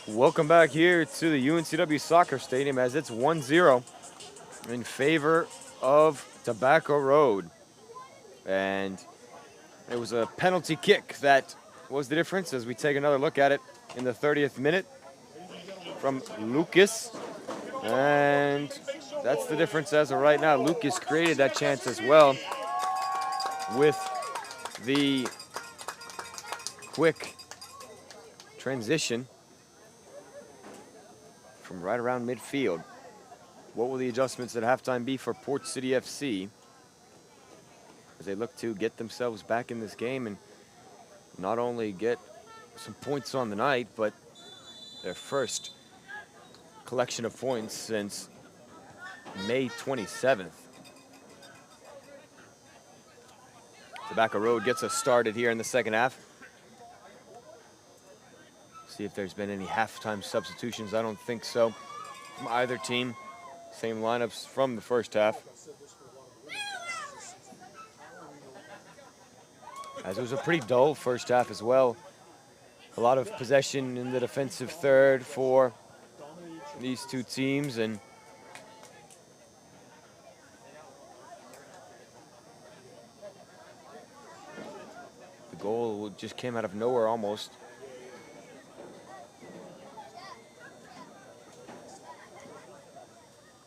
Welcome back here to the UNCW Soccer Stadium as it's 1-0 in favor of Tobacco Road. And it was a penalty kick that was the difference as we take another look at it in the 30th minute from Lucas. And that's the difference as of right now. Lucas created that chance as well with the quick transition from right around midfield. What will the adjustments at halftime be for Port City FC as they look to get themselves back in this game and not only get some points on the night, but their first collection of points since May 27th. Tobacco Road gets us started here in the second half. See if there's been any halftime substitutions. I don't think so from either team. Same lineups from the first half. As it was a pretty dull first half as well. A lot of possession in the defensive third for these two teams, and the goal just came out of nowhere almost.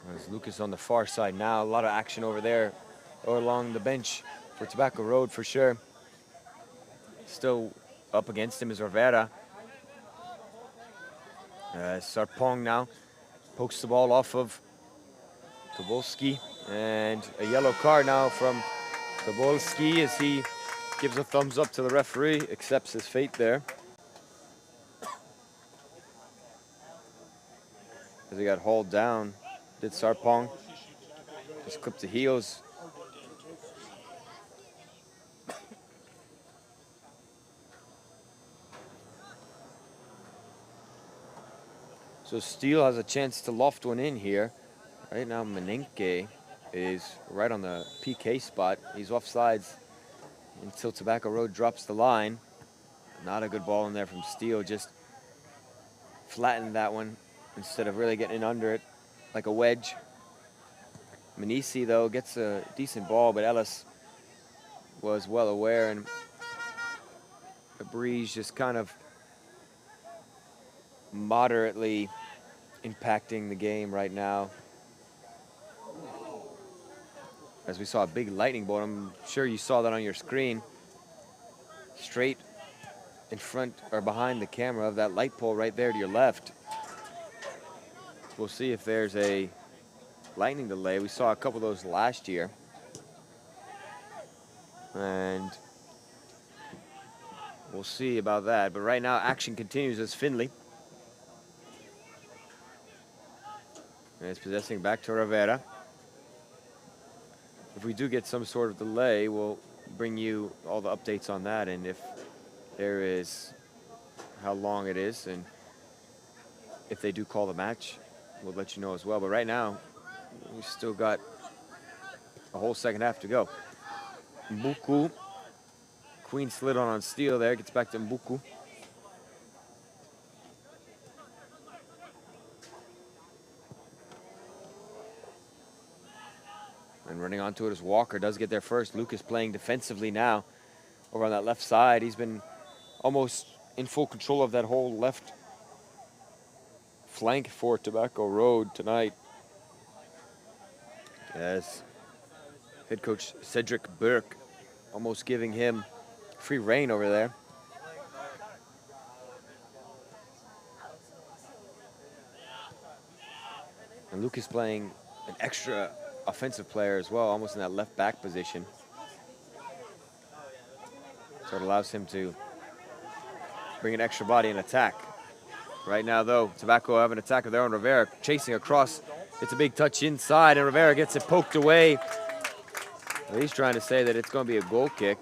There's Lucas on the far side now. A lot of action over there or along the bench for Tobacco Road for sure. Still up against him is Rivera. Sarpong now pokes the ball off of Tobolski, and a yellow card now from Tobolski as he gives a thumbs up to the referee, accepts his fate there. As he got hauled down, did Sarpong. Just clipped the heels. So Steele has a chance to loft one in here. Right now Menenke is right on the PK spot. He's offsides until Tobacco Road drops the line. Not a good ball in there from Steele. Just flattened that one instead of really getting in under it like a wedge. Manisi, though, gets a decent ball, but Ellis was well aware, and the breeze just kind of moderately impacting the game right now. As we saw a big lightning bolt, I'm sure you saw that on your screen. Straight in front or behind the camera of that light pole right there to your left. We'll see if there's a lightning delay. We saw a couple of those last year. And we'll see about that. But right now, action continues as Finley is possessing back to Rivera. If we do get some sort of delay, we'll bring you all the updates on that, and if there is, how long it is, and if they do call the match, we'll let you know as well. But right now, we've still got a whole second half to go. Mbuku, Queen slid on Steele there, gets back to Mbuku. And running onto it is Walker, does get there first. Lucas playing defensively now over on that left side. He's been almost in full control of that whole left flank for Tobacco Road tonight. As head coach Cedric Burke almost giving him free reign over there. And Lucas playing an extra offensive player as well, almost in that left back position. So it allows him to bring an extra body and attack. Right now, though, Tobacco have an attacker there on Rivera, chasing across. It's a big touch inside, and Rivera gets it poked away. Well, he's trying to say that it's going to be a goal kick,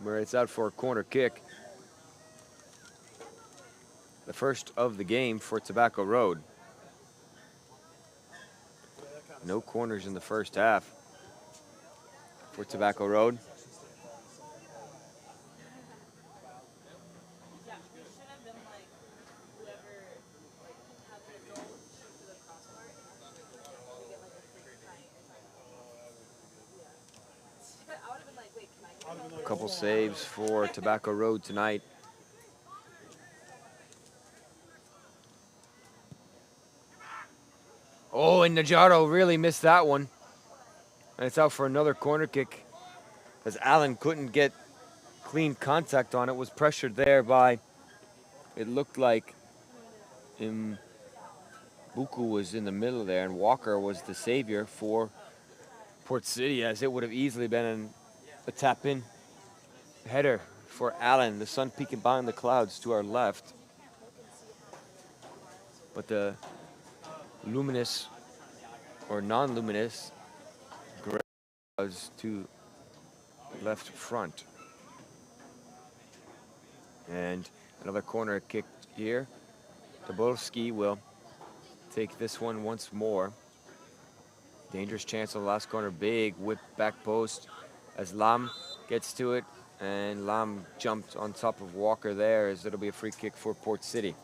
where it's out for a corner kick. The first of the game for Tobacco Road. No corners in the first half for Tobacco Road. A couple saves for Tobacco Road tonight. Oh, and Najaro really missed that one. And it's out for another corner kick as Allen couldn't get clean contact on it. Was pressured there by, it looked like Buku was in the middle there, and Walker was the savior for Port City, as it would have easily been a tap-in header for Allen. The sun peeking behind the clouds to our left. But the luminous or non-luminous gray clouds to left front. And another corner kick here. Tobolski will take this one once more. Dangerous chance on the last corner. Big whip back post as Lam gets to it. And Lam jumped on top of Walker there, as it'll be a free kick for Port City.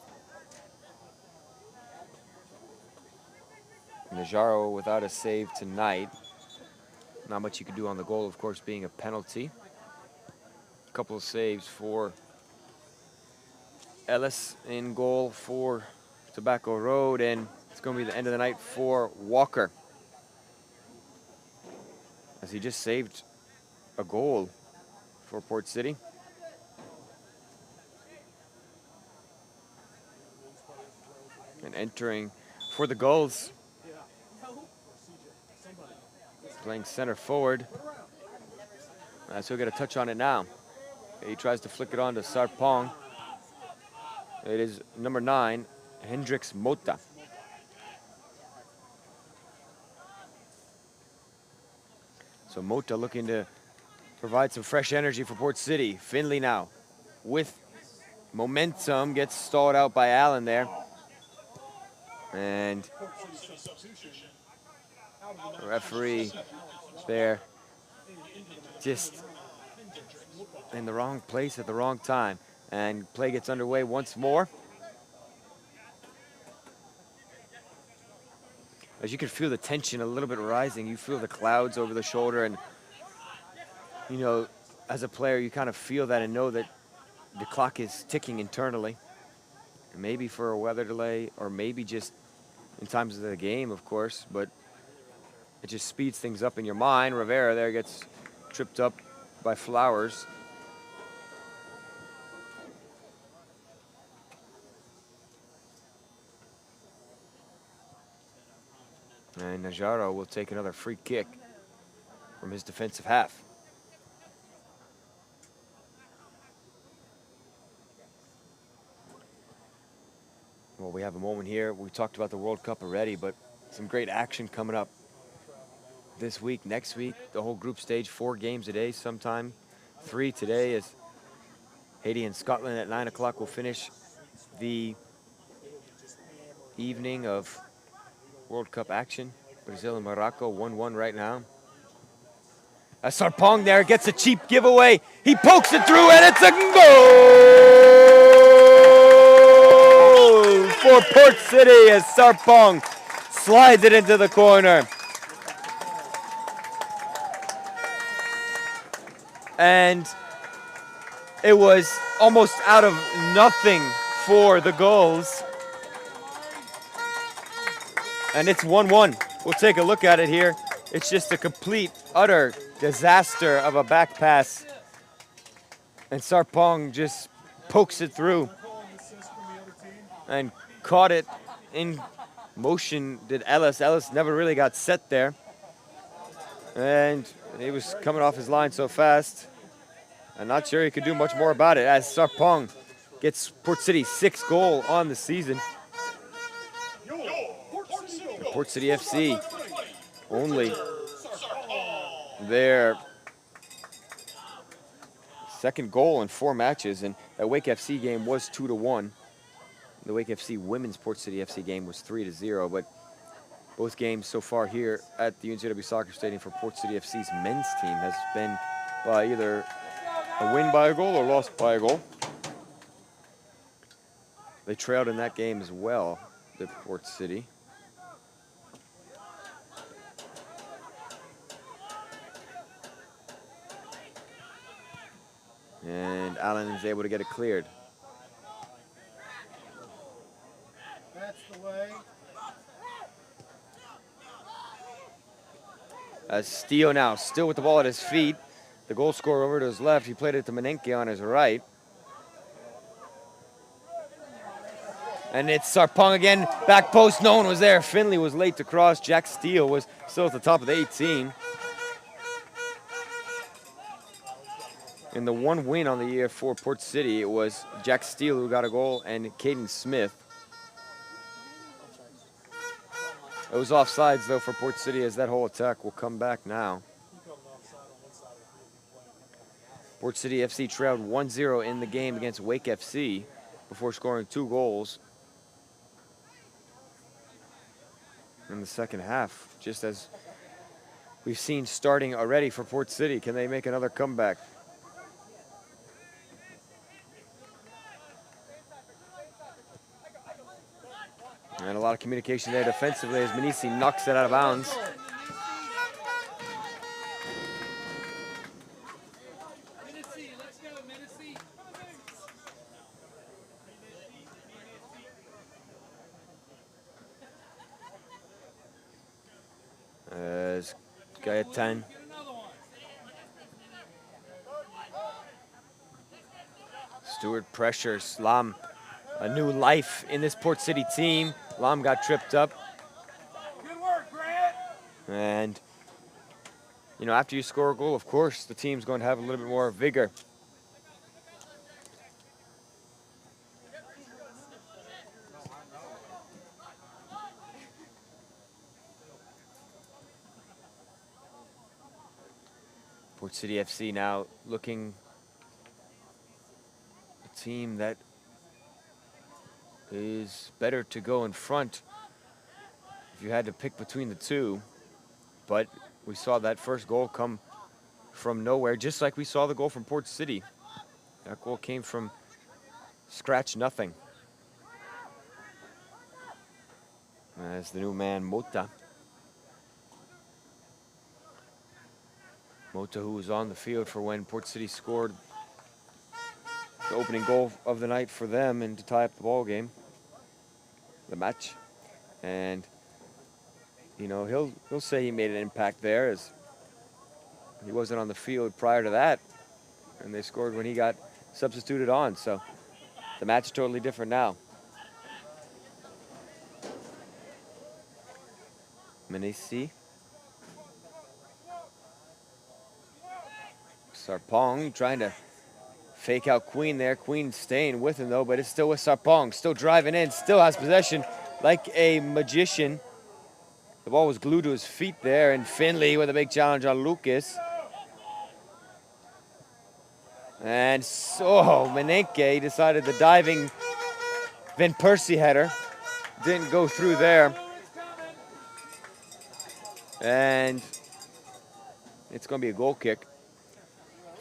Najaro without a save tonight. Not much you can do on the goal, of course, being a penalty. A couple of saves for Ellis in goal for Tobacco Road, and it's going to be the end of the night for Walker, as he just saved a goal for Port City. And entering for the Gulls, playing center forward. So he'll get a touch on it now. He tries to flick it on to Sarpong. It is number 9, Hendrix Mota. So Mota looking to provide some fresh energy for Port City. Finley now with momentum, gets stalled out by Allen there. And the referee there just in the wrong place at the wrong time. And play gets underway once more. As you can feel the tension a little bit rising, you feel the clouds over the shoulder, and you know, as a player, you kind of feel that and know that the clock is ticking internally. Maybe for a weather delay, or maybe just in times of the game, of course, but it just speeds things up in your mind. Rivera there gets tripped up by Flowers. And Najaro will take another free kick from his defensive half. Well, we have a moment here. We talked about the World Cup already, but some great action coming up this week, next week. The whole group stage, 4 games a day sometime. 3 today, as Haiti and Scotland at 9 o'clock will finish the evening of World Cup action. Brazil and Morocco 1-1 right now. As Sarpong there gets a cheap giveaway. He pokes it through, and it's a goal for Port City as Sarpong slides it into the corner. And it was almost out of nothing for the goals. And it's 1-1. We'll take a look at it here. It's just a complete, utter disaster of a back pass. And Sarpong just pokes it through and caught it in motion, did Ellis. Ellis never really got set there. And he was coming off his line so fast. I'm not sure he could do much more about it, as Sarpong gets Port City 6th goal on the season. Port City FC only their 2nd goal in 4 matches, and that Wake FC game was 2-1. The Wake FC women's Port City FC game was 3-0, but both games so far here at the UNCW Soccer Stadium for Port City FC's men's team has been by either a win by a goal or lost by a goal. They trailed in that game as well, the Port City. Allen is able to get it cleared. That's the way. As Steele now still with the ball at his feet. The goal scorer over to his left. He played it to Menenke on his right. And it's Sarpong again. Back post, no one was there. Finley was late to cross. Jack Steele was still at the top of the 18. In the one win on the year for Port City, it was Jack Steele who got a goal and Caden Smith. It was offsides, though, for Port City, as that whole attack will come back now. Port City FC trailed 1-0 in the game against Wake FC before scoring 2 goals in the second half, just as we've seen starting already for Port City. Can they make another comeback? And a lot of communication there defensively as Manisi knocks it out of bounds. As Gaetan. Stewart pressures Lam. A new life in this Port City team. Lam got tripped up. Good work, Grant. And, you know, after you score a goal, of course, the team's going to have a little bit more vigor. Port City FC now looking a team that is better to go in front if you had to pick between the two. But we saw that first goal come from nowhere, just like we saw the goal from Port City. That goal came from scratch nothing. As the new man, Mota. Mota, who was on the field for when Port City scored the opening goal of the night for them and to tie up the ball game, the match. And, you know, he'll say he made an impact there, as he wasn't on the field prior to that, and they scored when he got substituted on. So the match is totally different now. Menisi. Sarpong trying to fake out Queen there. Queen staying with him, though, but it's still with Sarpong. Still driving in, still has possession like a magician. The ball was glued to his feet there, and Finley with a big challenge on Lucas. And so Menenke decided the diving Van Persie header didn't go through there. And it's going to be a goal kick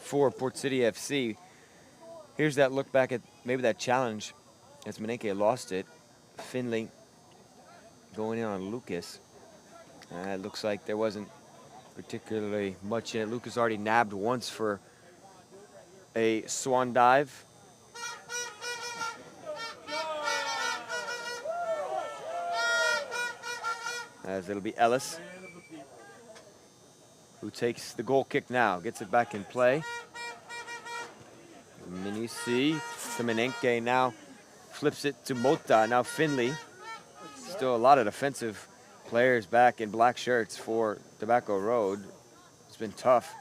for Port City FC. Here's that look back at maybe that challenge as Menenke lost it. Finley going in on Lucas. It looks like there wasn't particularly much in it. Lucas already nabbed once for a swan dive. As it'll be Ellis who takes the goal kick now, gets it back in play. Menisi to Menenke, now flips it to Mota. Now Finley. Still a lot of defensive players back in black shirts for Tobacco Road. It's been tough.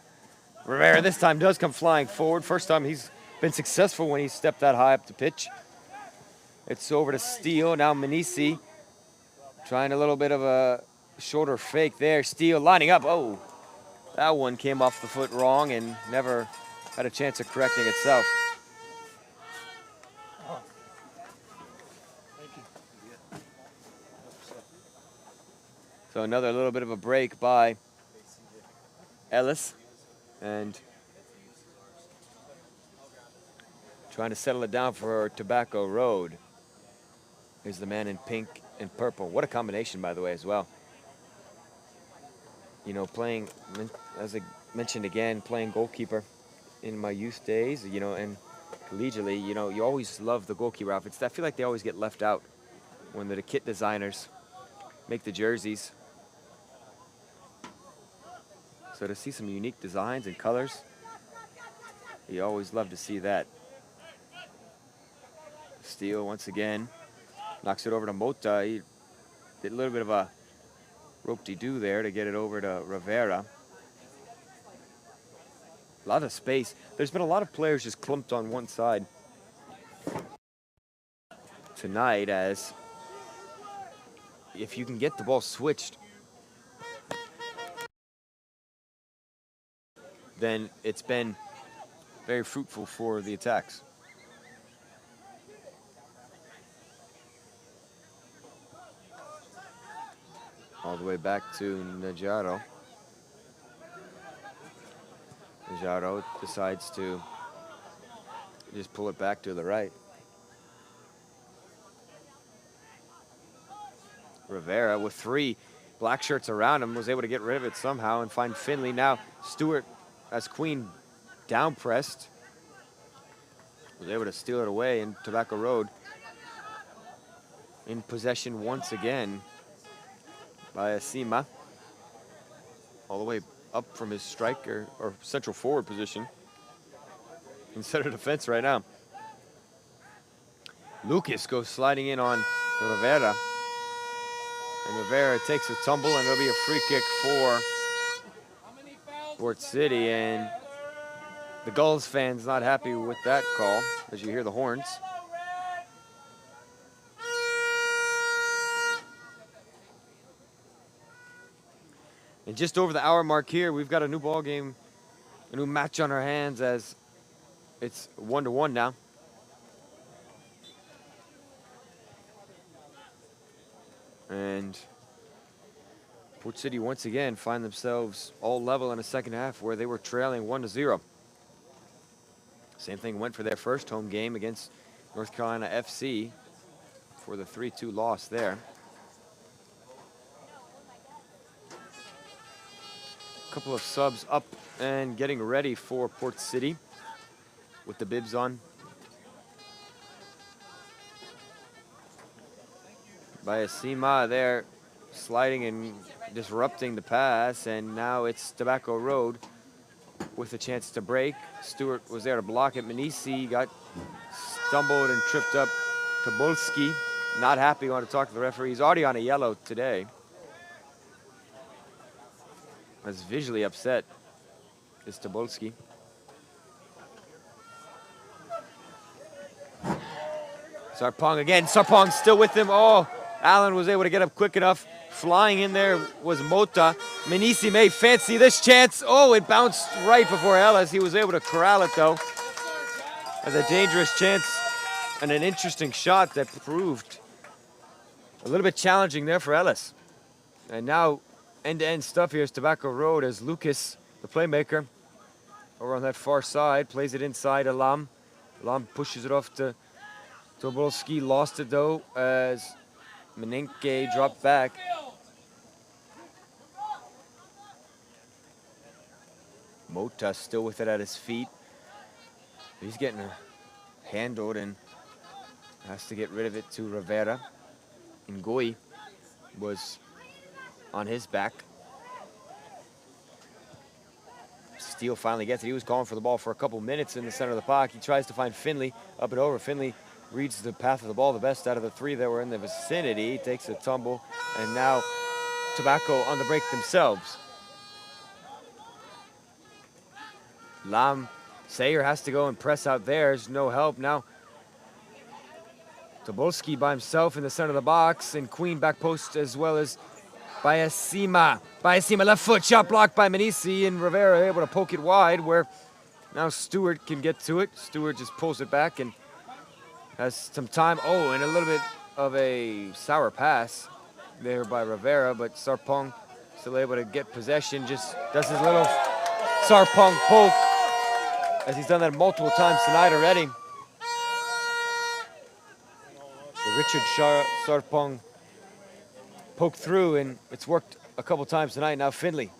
Rivera this time does come flying forward. First time he's been successful when he's stepped that high up the pitch. It's over to Steele. Now Menisi trying a little bit of a shoulder fake there. Steele lining up. Oh, that one came off the foot wrong and never had a chance of correcting itself. So another little bit of a break by Ellis, and trying to settle it down for Tobacco Road. Here's the man in pink and purple. What a combination, by the way, as well. You know, playing, as I mentioned again, playing goalkeeper in my youth days, you know, and collegiately, you know, you always love the goalkeeper outfits. I feel like they always get left out when the kit designers make the jerseys. So to see some unique designs and colors, you always love to see that. Steele once again knocks it over to Mota. He did a little bit of a rope-de-doo there to get it over to Rivera. A lot of space. There's been a lot of players just clumped on one side tonight, as if you can get the ball switched, then it's been very fruitful for the attacks. All the way back to Najaro. Najaro decides to just pull it back to the right. Rivera, with 3 black shirts around him, was able to get rid of it somehow and find Finley. Now Stewart, as Queen down pressed, was able to steal it away, and Tobacco Road in possession once again by Asima, all the way up from his striker or central forward position in center defense right now. Lucas goes sliding in on Rivera, and Rivera takes a tumble, and it'll be a free kick for Port City. And the Gulls fans not happy with that call, as you hear the horns. And just over the hour mark here, we've got a new ball game, a new match on our hands, as it's 1-1 now. And Port City once again find themselves all level in the second half, where they were trailing 1-0. Same thing went for their first home game against North Carolina FC for the 3-2 loss there. A couple of subs up and getting ready for Port City with the bibs on. Bayasima there sliding and disrupting the pass, and now it's Tobacco Road with a chance to break. Stewart was there to block it. Manisi got stumbled and tripped up. Tobolski not happy, want to talk to the referee. He's already on a yellow today. Was visually upset is Tobolski. Sarpong again. Sarpong still with him. Oh, Allen was able to get up quick enough. Flying in there was Mota. Manisi may fancy this chance. Oh, it bounced right before Ellis. He was able to corral it, though. As a dangerous chance and an interesting shot that proved a little bit challenging there for Ellis. And now end-to-end stuff here is Tobacco Road, as Lucas, the playmaker, over on that far side, plays it inside Alam. Alam pushes it off to Tobolski, lost it though, as Menenke dropped back. Mota still with it at his feet. He's getting handled and has to get rid of it to Rivera. Ngoi was on his back. Steele finally gets it. He was calling for the ball for a couple minutes in the center of the park. He tries to find Finley, up and over. Finley reads the path of the ball the best out of the 3 that were in the vicinity. He takes a tumble, and now Tobacco on the break themselves. Lam Sayer has to go and press out there. There's no help now. Tobolski by himself in the center of the box, and Queen back post, as well as Bayasima. Bayasima left foot, shot blocked by Manisi, and Rivera able to poke it wide, where now Stewart can get to it. Stewart just pulls it back and has some time. Oh, and a little bit of a sour pass there by Rivera, but Sarpong still able to get possession, just does his little Sarpong poke, as he's done that multiple times tonight already. The Richard Sarpong poke through, and it's worked a couple times tonight. Now Finley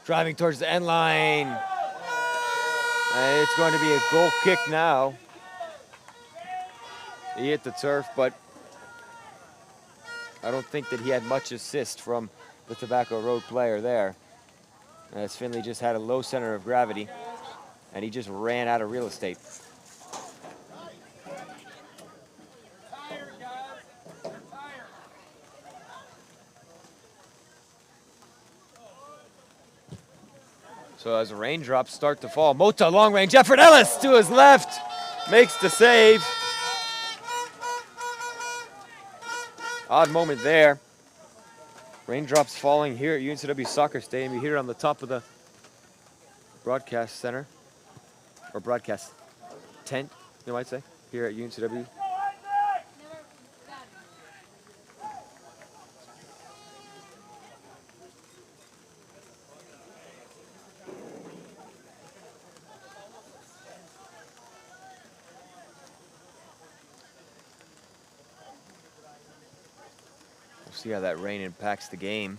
driving towards the end line. It's going to be a goal kick now He hit the turf, but I don't think that he had much assist from the Tobacco Road player there, as Finley just had a low center of gravity, and he just ran out of real estate. So as raindrops start to fall, Mota long range effort, Ellis to his left, makes the save. Odd moment there. Raindrops falling here at UNCW Soccer Stadium. You hear it on the top of the broadcast center, or broadcast tent, you might say, here at UNCW. We'll see how that rain impacts the game.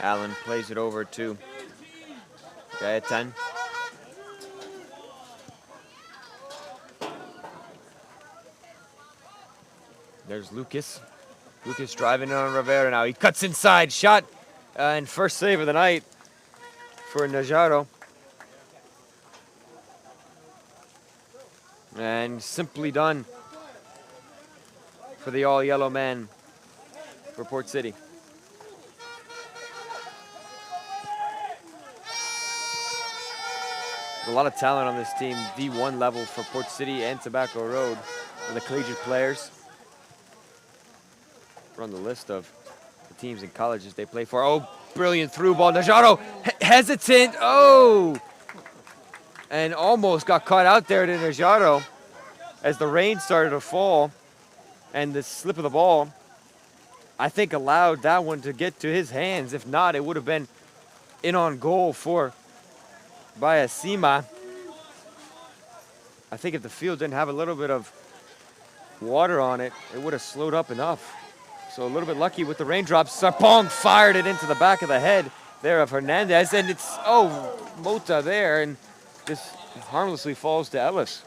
Allen plays it over to Gaetan. There's Lucas. Lucas driving in on Rivera now. He cuts inside, shot, and first save of the night for Najaro. And simply done for the all-yellow man for Port City. A lot of talent on this team, D1 level for Port City and Tobacco Road for the collegiate players. We're on the list of the teams and colleges they play for. Oh, brilliant through ball. Najaro hesitant. Oh! And almost got caught out there to Najaro as the rain started to fall. And the slip of the ball, I think, allowed that one to get to his hands. If not, it would have been in on goal for Bayasima. I think if the field didn't have a little bit of water on it, it would have slowed up enough. So a little bit lucky with the raindrops. Sarpong fired it into the back of the head there of Hernandez. And it's, Mota there, and just harmlessly falls to Ellis.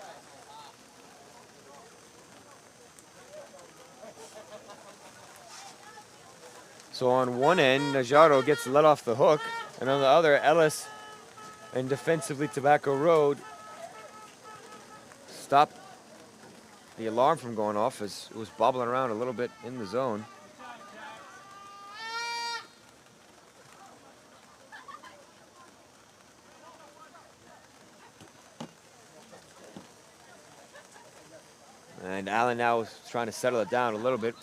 So on one end, Najaro gets let off the hook, and on the other, Ellis and defensively Tobacco Road stop the alarm from going off as it was bobbling around a little bit in the zone. And Allen now is trying to settle it down a little bit.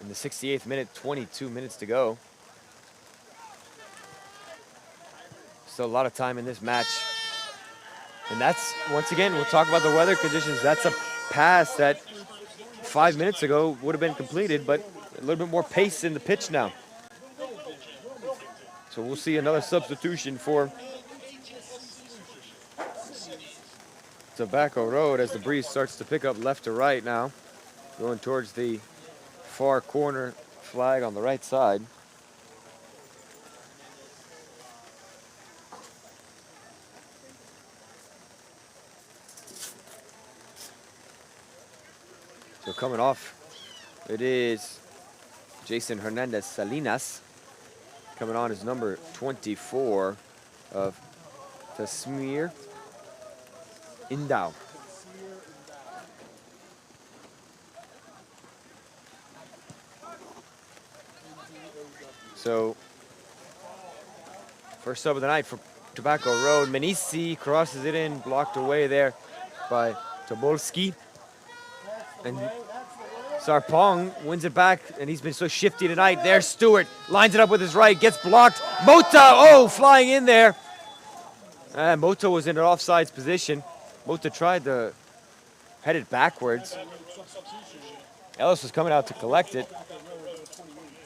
In the 68th minute, 22 minutes to go. Still a lot of time in this match. And that's, once again, we'll talk about the weather conditions. That's a pass that 5 minutes ago would have been completed, but a little bit more pace in the pitch now. So we'll see another substitution for Tobacco Road as the breeze starts to pick up left to right now. Going towards the far corner flag on the right side. So coming off, it is Jason Hernandez Salinas. Coming on is number 24 of Tasmir Indao. So, first sub of the night for Tobacco Road. Menisi crosses it in, blocked away there by Tobolski. And Sarpong wins it back, and he's been so shifty tonight. There's Stewart, lines it up with his right, gets blocked. Mota, flying in there. And Mota was in an offsides position. Mota tried to head it backwards. Ellis was coming out to collect it.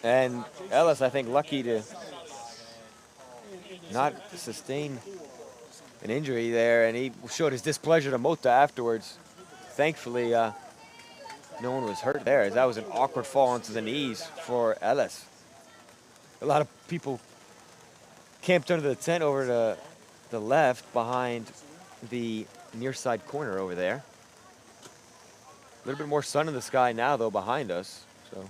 And Ellis, I think, lucky to not sustain an injury there, and he showed his displeasure to Mota afterwards. Thankfully, no one was hurt there, as that was an awkward fall onto the knees for Ellis. A lot of people camped under the tent over to the left behind the near side corner over there. A little bit more sun in the sky now, though, behind us. So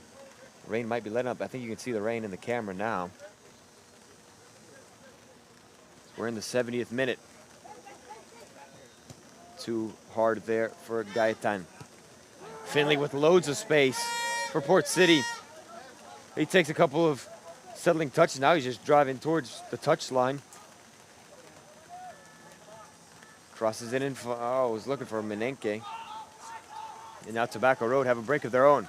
rain might be letting up. I think you can see the rain in the camera now. We're in the 70th minute. Too hard there for Gaetan. Finley with loads of space for Port City. He takes a couple of settling touches. Now he's just driving towards the touch line. Crosses it in for, oh, was looking for Menenke. And now Tobacco Road have a break of their own.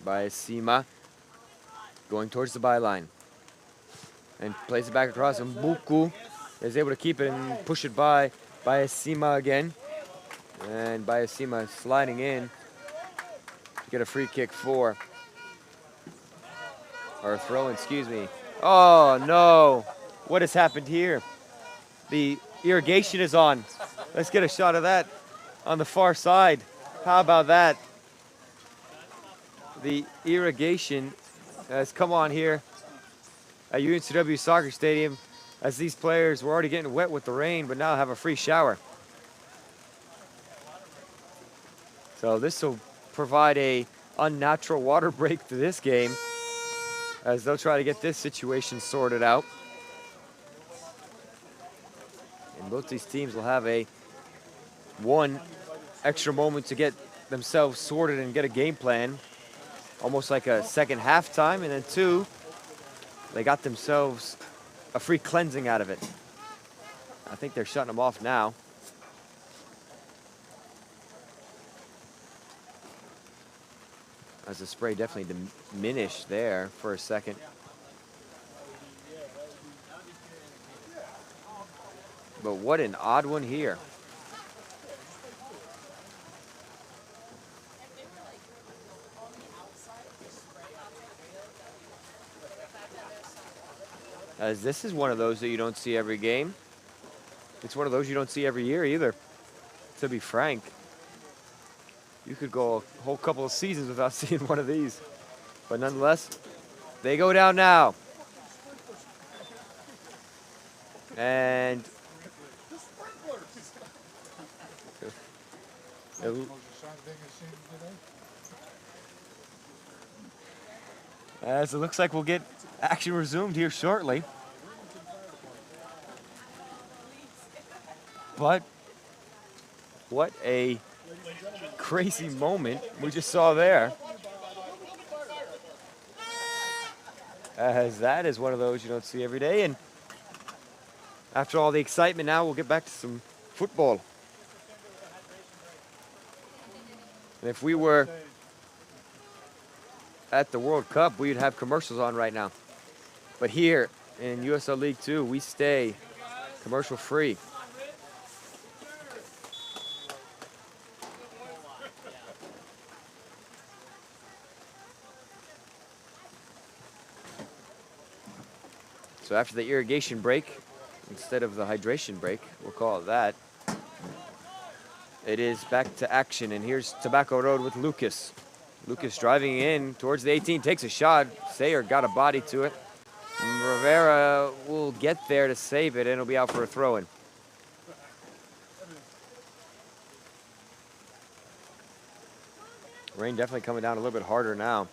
By Sima, going towards the byline. And plays it back across, and Buku is able to keep it and push it by Sima again. And Sima sliding in to get a free kick for, or a throw in, excuse me. Oh no, what has happened here? The irrigation is on. Let's get a shot of that on the far side. How about that? The irrigation has come on here at UNCW Soccer Stadium, as these players were already getting wet with the rain, but now have a free shower. So this will provide a unnatural water break to this game, as they'll try to get this situation sorted out. And both these teams will have one extra moment to get themselves sorted and get a game plan, almost like a second half time, and then two, they got themselves a free cleansing out of it. I think they're shutting them off now. As the spray definitely diminished there for a second. But what an odd one here. As this is one of those that you don't see every game. It's one of those you don't see every year either, to be frank. You could go a whole couple of seasons without seeing one of these. But nonetheless, they go down now. And as it looks like we'll get action resumed here shortly. But what a crazy moment we just saw there. As that is one of those you don't see every day. And after all the excitement, now we'll get back to some football. And if we were at the World Cup, we'd have commercials on right now. But here in USL League 2, we stay commercial free. So after the irrigation break, instead of the hydration break, we'll call it that, it is back to action. And here's Tobacco Road with Lucas. Lucas driving in towards the 18, takes a shot. Sayer got a body to it. And Rivera will get there to save it, and it'll be out for a throw-in. Rain definitely coming down a little bit harder now.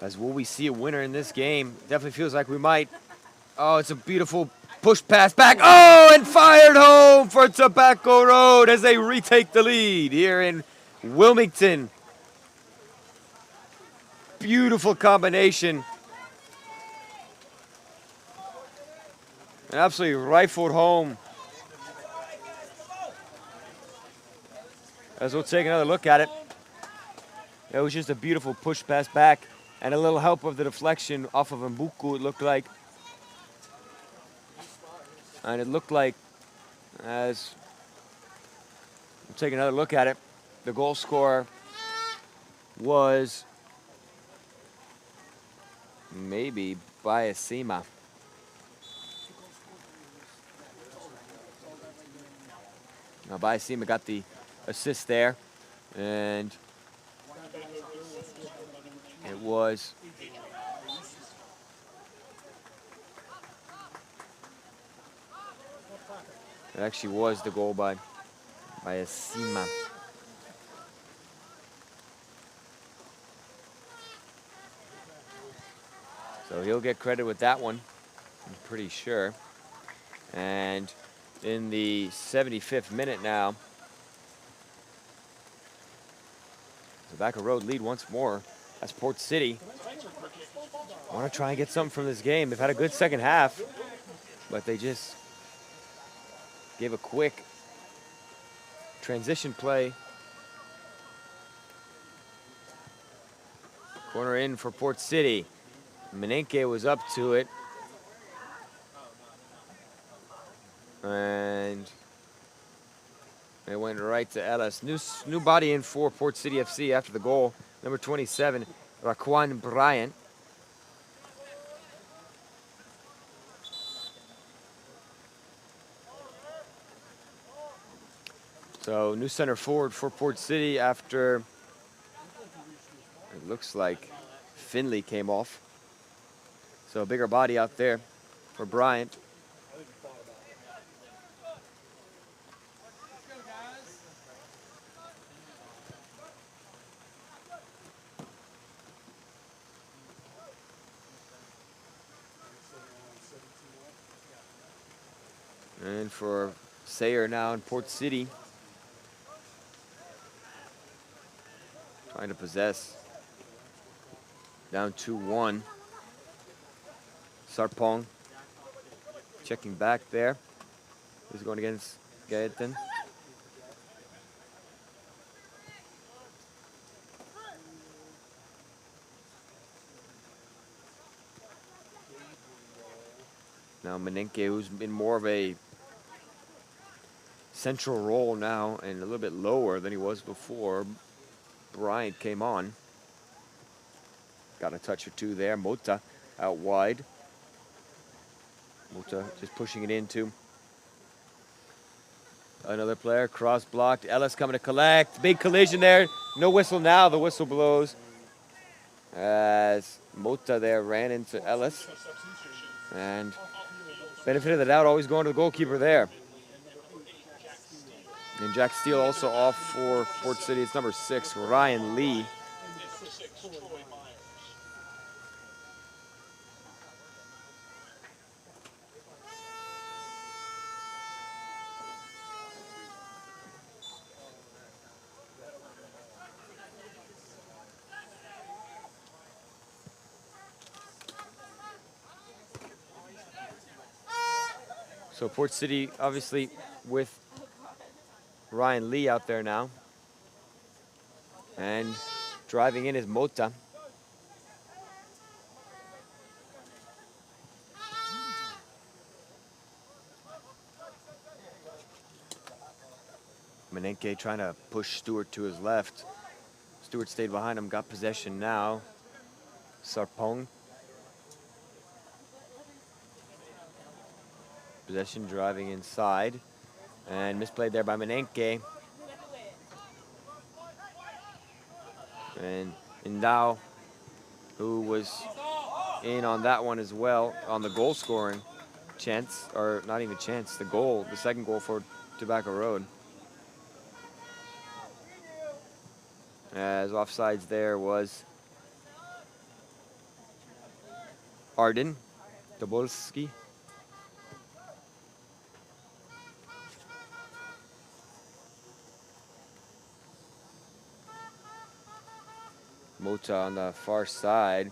As will we see a winner in this game? Definitely feels like we might. Oh, it's a beautiful push pass back. Oh, and fired home for Tobacco Road as they retake the lead here in Wilmington. Beautiful combination. And absolutely rifled home. As we'll take another look at it. It was just a beautiful push pass back. And a little help of the deflection off of Mbuku, it looked like. And it looked like, as we'll take another look at it, the goal scorer was maybe Bayasima. Now Bayasima got the assist there. And It was. It actually was the goal by Asima. So he'll get credit with that one, I'm pretty sure. And in the 75th minute now, Tobacco Road lead once more. That's Port City. Want to try and get something from this game. They've had a good second half, but they just gave a quick transition play. Corner in for Port City. Menenke was up to it. And it went right to Ellis. New body in for Port City FC after the goal. Number 27, Raquan Bryant. So new center forward for Port City after it looks like Finley came off. So a bigger body out there for Bryant. And for Sayer now in Port City. Trying to possess. Down 2-1. Sarpong checking back there. He's going against Gaetan. Now Menenke, who's been more of a central role now and a little bit lower than he was before. Bryant came on. Got a touch or two there. Mota out wide. Mota just pushing it into another player. Cross blocked. Ellis coming to collect. Big collision there. No whistle now. The whistle blows as Mota there ran into Ellis. And benefit of the doubt always going to the goalkeeper there. And Jack Steele also off for Port City. It's number 6, Ryan Lee. So Port City, obviously, with Ryan Lee out there now. And driving in is Mota. Menenke trying to push Stewart to his left. Stewart stayed behind him, got possession now. Sarpong. Possession driving inside. And misplayed there by Menenke. And Indao, who was in on that one as well, on the goal scoring chance, or not even chance, the goal, the second goal for Tobacco Road. As offsides there was Arden Tobolski. Mota on the far side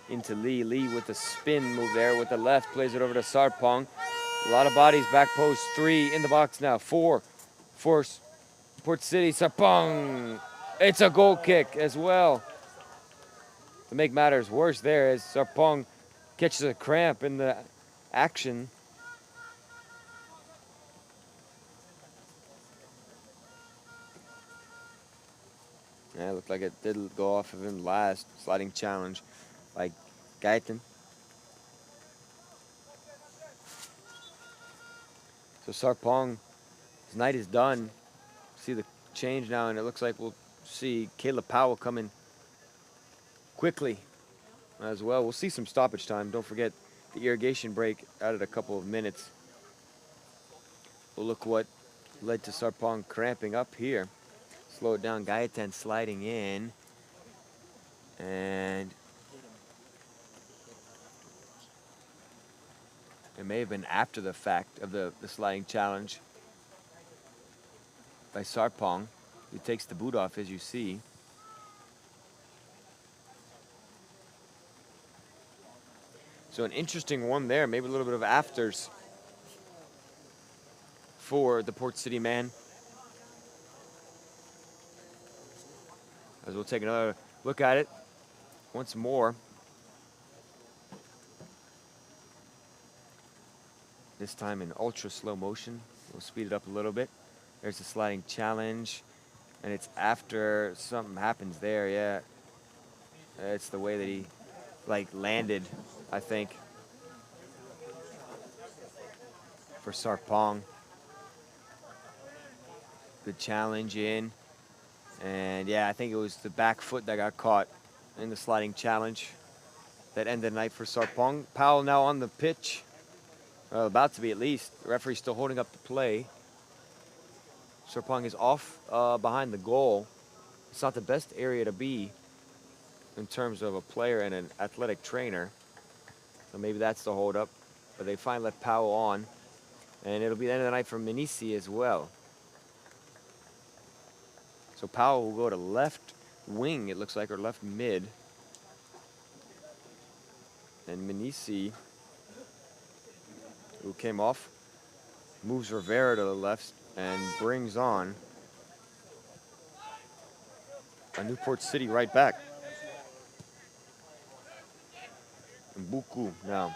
into Lee. Lee with the spin move there with the left, plays it over to Sarpong. A lot of bodies, back post 3 in the box now. 4 for Port City. Sarpong. It's a goal kick as well. To make matters worse there as Sarpong catches a cramp in the action. Yeah, it looked like it did go off of him last. Sliding challenge by Gaetan. So Sarpong, his night is done. See the change now, and it looks like we'll see Caleb Powell coming quickly as well. We'll see some stoppage time. Don't forget the irrigation break added a couple of minutes. Well, look what led to Sarpong cramping up here. Slow it down. Gaetan sliding in. And it may have been after the fact of the sliding challenge by Sarpong, who takes the boot off, as you see. So an interesting one there, maybe a little bit of afters for the Port City man. As we'll take another look at it once more. This time in ultra slow motion. We'll speed it up a little bit. There's the sliding challenge, and it's after something happens there, yeah. It's the way that he landed, I think, for Sarpong. Good challenge in. And yeah, I think it was the back foot that got caught in the sliding challenge that ended the night for Sarpong. Powell now on the pitch. Well, about to be at least. The referee's still holding up the play. Sarpong is off behind the goal. It's not the best area to be in terms of a player and an athletic trainer. So maybe that's the hold up. But they finally let Powell on. And it'll be the end of the night for Minisi as well. So Powell will go to left wing, it looks like, or left mid. And Minisi, who came off, moves Rivera to the left and brings on a Newport City right back. Mbuku now,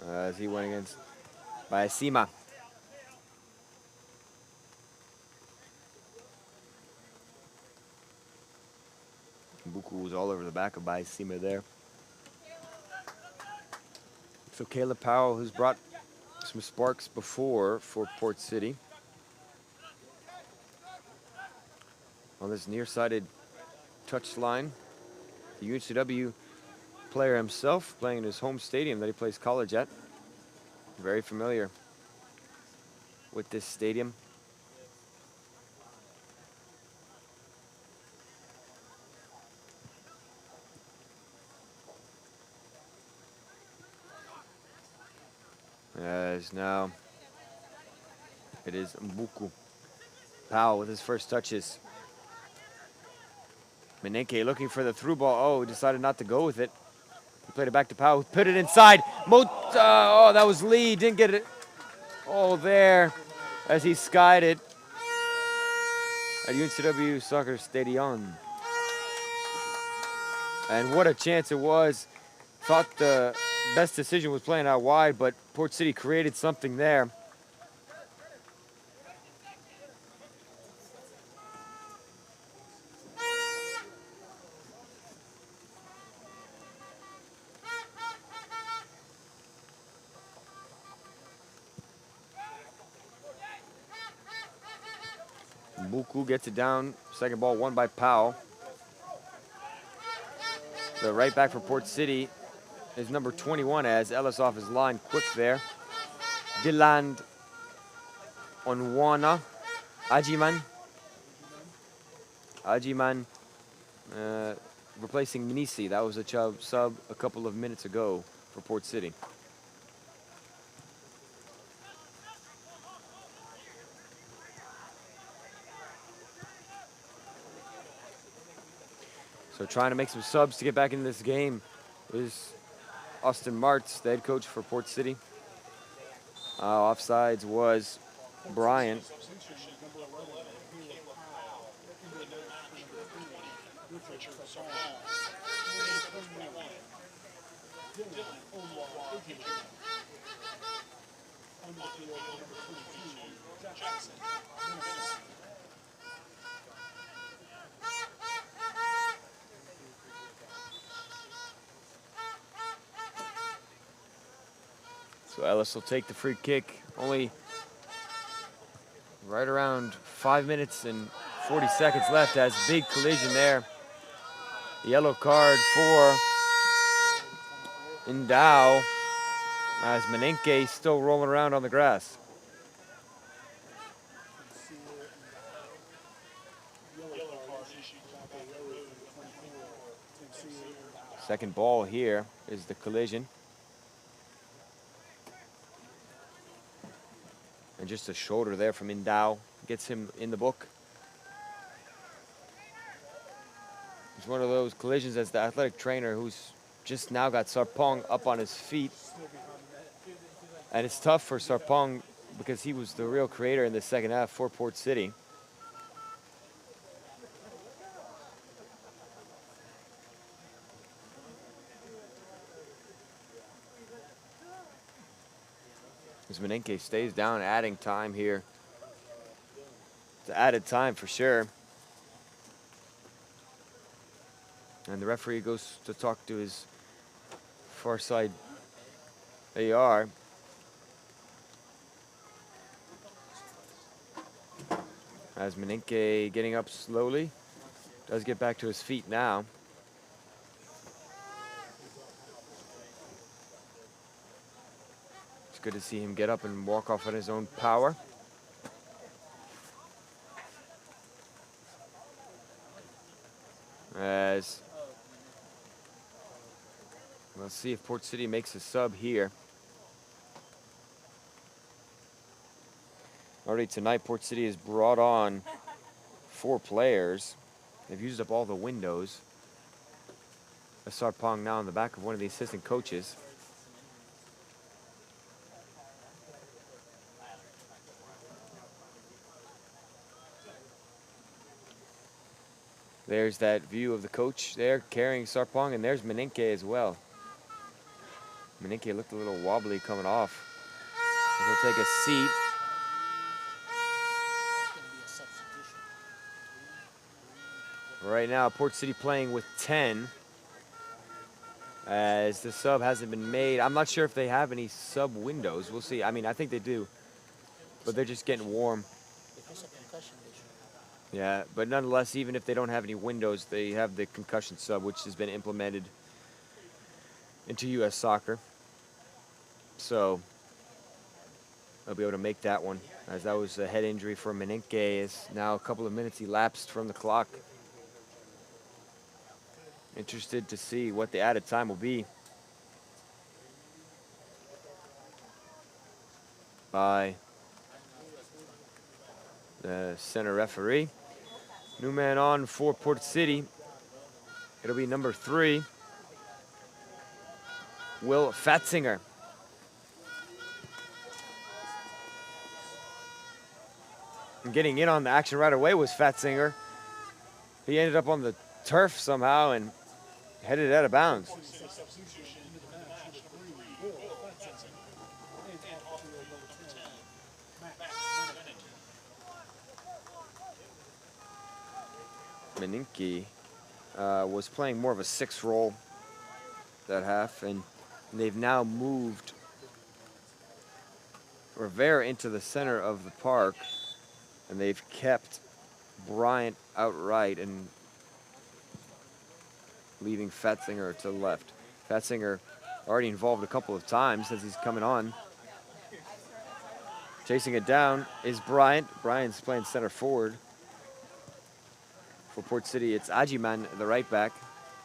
as he went against Baesima. Mbuku was all over the back of Baesima there. So Caleb Powell, who's brought some sparks before for Port City, on this near-sided touchline. The UNCW player himself playing in his home stadium that he plays college at. Very familiar with this stadium. As now it is Mbuku. Powell with his first touches. Menenke looking for the through ball. Oh, decided not to go with it. He played it back to Powell. Put it inside. Oh, that was Lee. Didn't get it. Oh, there. As he skied it at UNCW Soccer Stadium. And what a chance it was. Thought the best decision was playing out wide, but Port City created something there. Mbuku gets it down. Second ball won by Powell. The right back for Port City is number 21 as Ellis off his line quick there. Diland Onwana. Ajiman replacing Minisi. That was a sub a couple of minutes ago for Port City. So trying to make some subs to get back into this game is Austin Martz, the head coach for Port City. Offsides was Bryant. So Ellis will take the free kick. Only right around 5 minutes and 40 seconds left as big collision there Yellow card for Endow as Menenke is still rolling around on the grass. Second ball here is the collision. And just a shoulder there from Endow gets him in the book. It's one of those collisions as the athletic trainer who's just now got Sarpong up on his feet. And it's tough for Sarpong because he was the real creator in the second half for Port City. As Menenke stays down, adding time here. It's added time for sure. And the referee goes to talk to his far side AR. As Menenke getting up slowly, does get back to his feet now. It's good to see him get up and walk off on his own power. As we'll see if Port City makes a sub here. Already tonight, Port City has brought on 4 players. They've used up all the windows. Sarpong now in the back of one of the assistant coaches. There's that view of the coach there carrying Sarpong, and there's Menenke as well. Menenke looked a little wobbly coming off. He'll take a seat. Right now, Port City playing with 10 as the sub hasn't been made. I'm not sure if they have any sub windows. We'll see. I mean, I think they do, but they're just getting warm. Yeah, but nonetheless, even if they don't have any windows, they have the concussion sub, which has been implemented into U.S. soccer. So they'll be able to make that one, as that was a head injury for Menenke. Is now a couple of minutes elapsed from the clock. Interested to see what the added time will be by the center referee. New man on for Port City. It'll be number 3, Will Fatzinger. And getting in on the action right away was Fatzinger. He ended up on the turf somehow and headed out of bounds. Menenke was playing more of a 6 role that half, and they've now moved Rivera into the center of the park, and they've kept Bryant outright and leaving Fatzinger to the left. Fatzinger already involved a couple of times as he's coming on. Chasing it down is Bryant. Bryant's playing center forward. For Port City, it's Ajiman, the right back.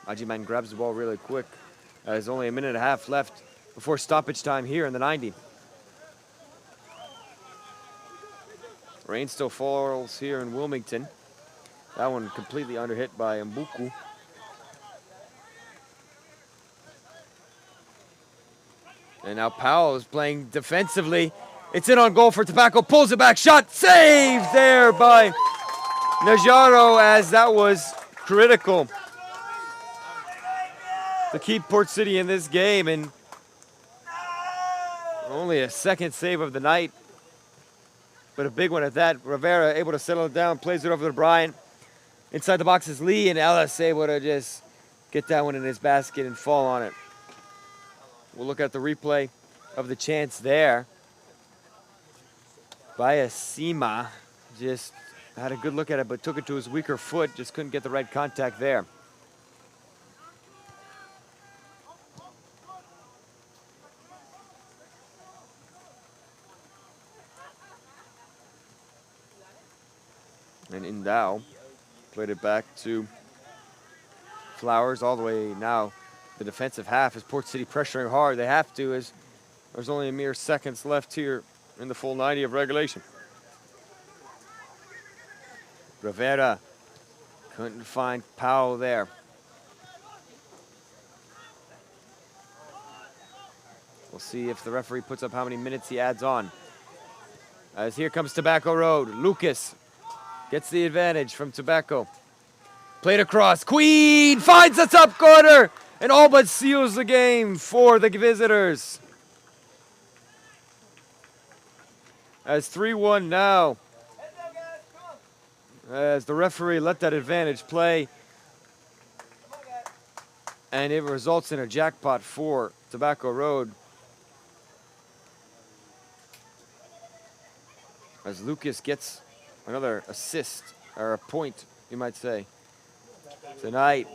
Ajiman grabs the ball really quick. There's only a minute and a half left before stoppage time here in the 90. Rain still falls here in Wilmington. That one completely underhit by Mbuku. And now Powell is playing defensively. It's in on goal for TABACCO. Pulls it back. Shot saved there by Najaro, as that was critical to keep Port City in this game. And only a second save of the night, but a big one at that. Rivera able to settle it down, plays it over to Bryant. Inside the box is Lee, and Ellis able to just get that one in his basket and fall on it. We'll look at the replay of the chance there. Bayasima just had a good look at it, but took it to his weaker foot. Just couldn't get the right contact there. Dow. Played it back to Flowers all the way now. The defensive half is Port City pressuring hard. They have to, as there's only a mere seconds left here in the full 90 of regulation. Rivera couldn't find Powell there. We'll see if the referee puts up how many minutes he adds on. As here comes Tobacco Road. Lucas gets the advantage from Tobacco. Played across. Queen finds the top corner and all but seals the game for the visitors. As 3-1 now. As the referee let that advantage play. And it results in a jackpot for Tobacco Road. As Lucas gets another assist, or a point, you might say. Tonight,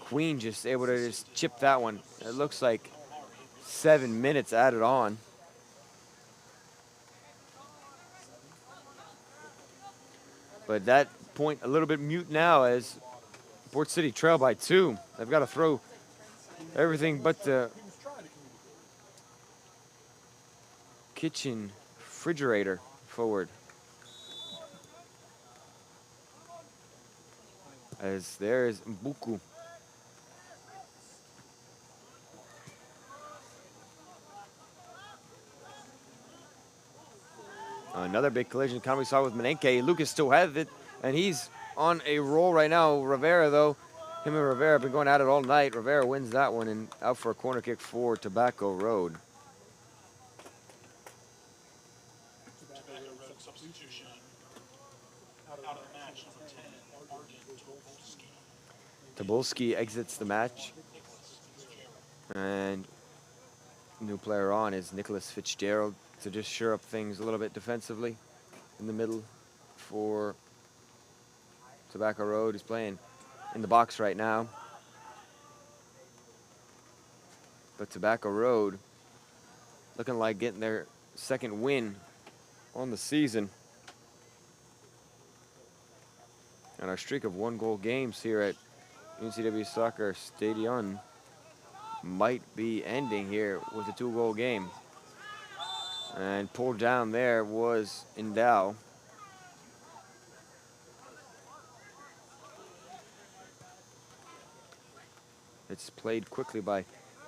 Queen just able to just chip that one. It looks like 7 minutes added on. But that point a little bit mute now as Port City trail by 2. They've got to throw everything but the kitchen refrigerator forward. As there is Mbuku. Another big collision we saw with Menenke. Lucas still has it, and he's on a roll right now. Rivera, though, him and Rivera have been going at it all night. Rivera wins that one and out for a corner kick for Tobacco Road. Substitution out of the match, number 10, Tobolski exits the match. And new player on is Nicholas Fitzgerald to just shore up things a little bit defensively in the middle for Tobacco Road. He's playing in the box right now. But Tobacco Road looking like getting their second win on the season. And our streak of 1-goal games here at UNCW Soccer Stadion might be ending here with a 2-goal game. And pulled down there was Endow. It's played quickly by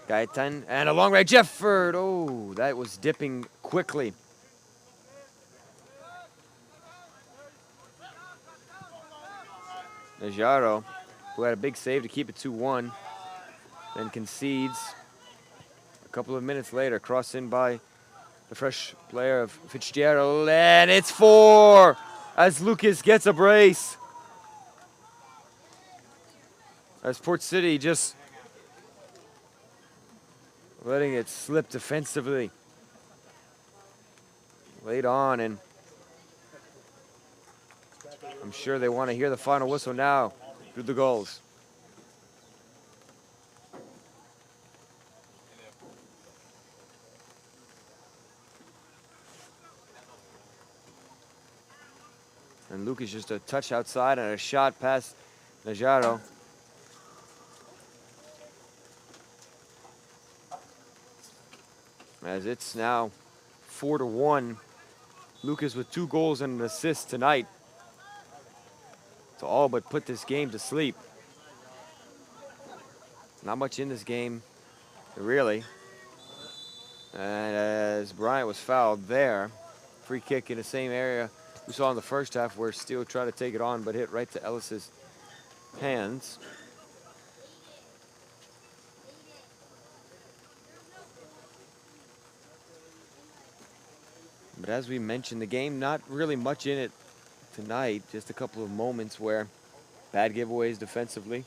Gaetan. And a long range Jefford. Oh, that was dipping quickly. Najaro, who had a big save to keep it 2-1, then concedes. A couple of minutes later, crossed in by the fresh player of Fitzgerald, and it's 4 as Lucas gets a brace. As Port City just letting it slip defensively. Late on, and I'm sure they want to hear the final whistle now through the goals. And Lucas just a touch outside and a shot past Najaro. As it's now 4-1. Lucas with 2 goals and an assist tonight to all but put this game to sleep. Not much in this game, really. And as Bryant was fouled there, free kick in the same area we saw in the first half where Steele tried to take it on but hit right to Ellis's hands. But as we mentioned, the game not really much in it tonight. Just a couple of moments where bad giveaways defensively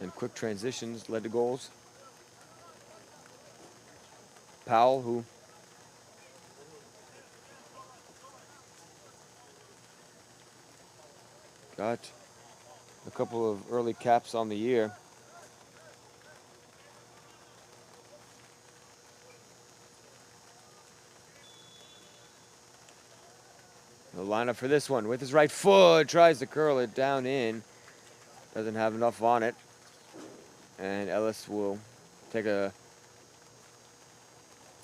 and quick transitions led to goals. Powell, who got a couple of early caps on the year. line up for this one with his right foot. Tries to curl it down in. Doesn't have enough on it. And Ellis will take a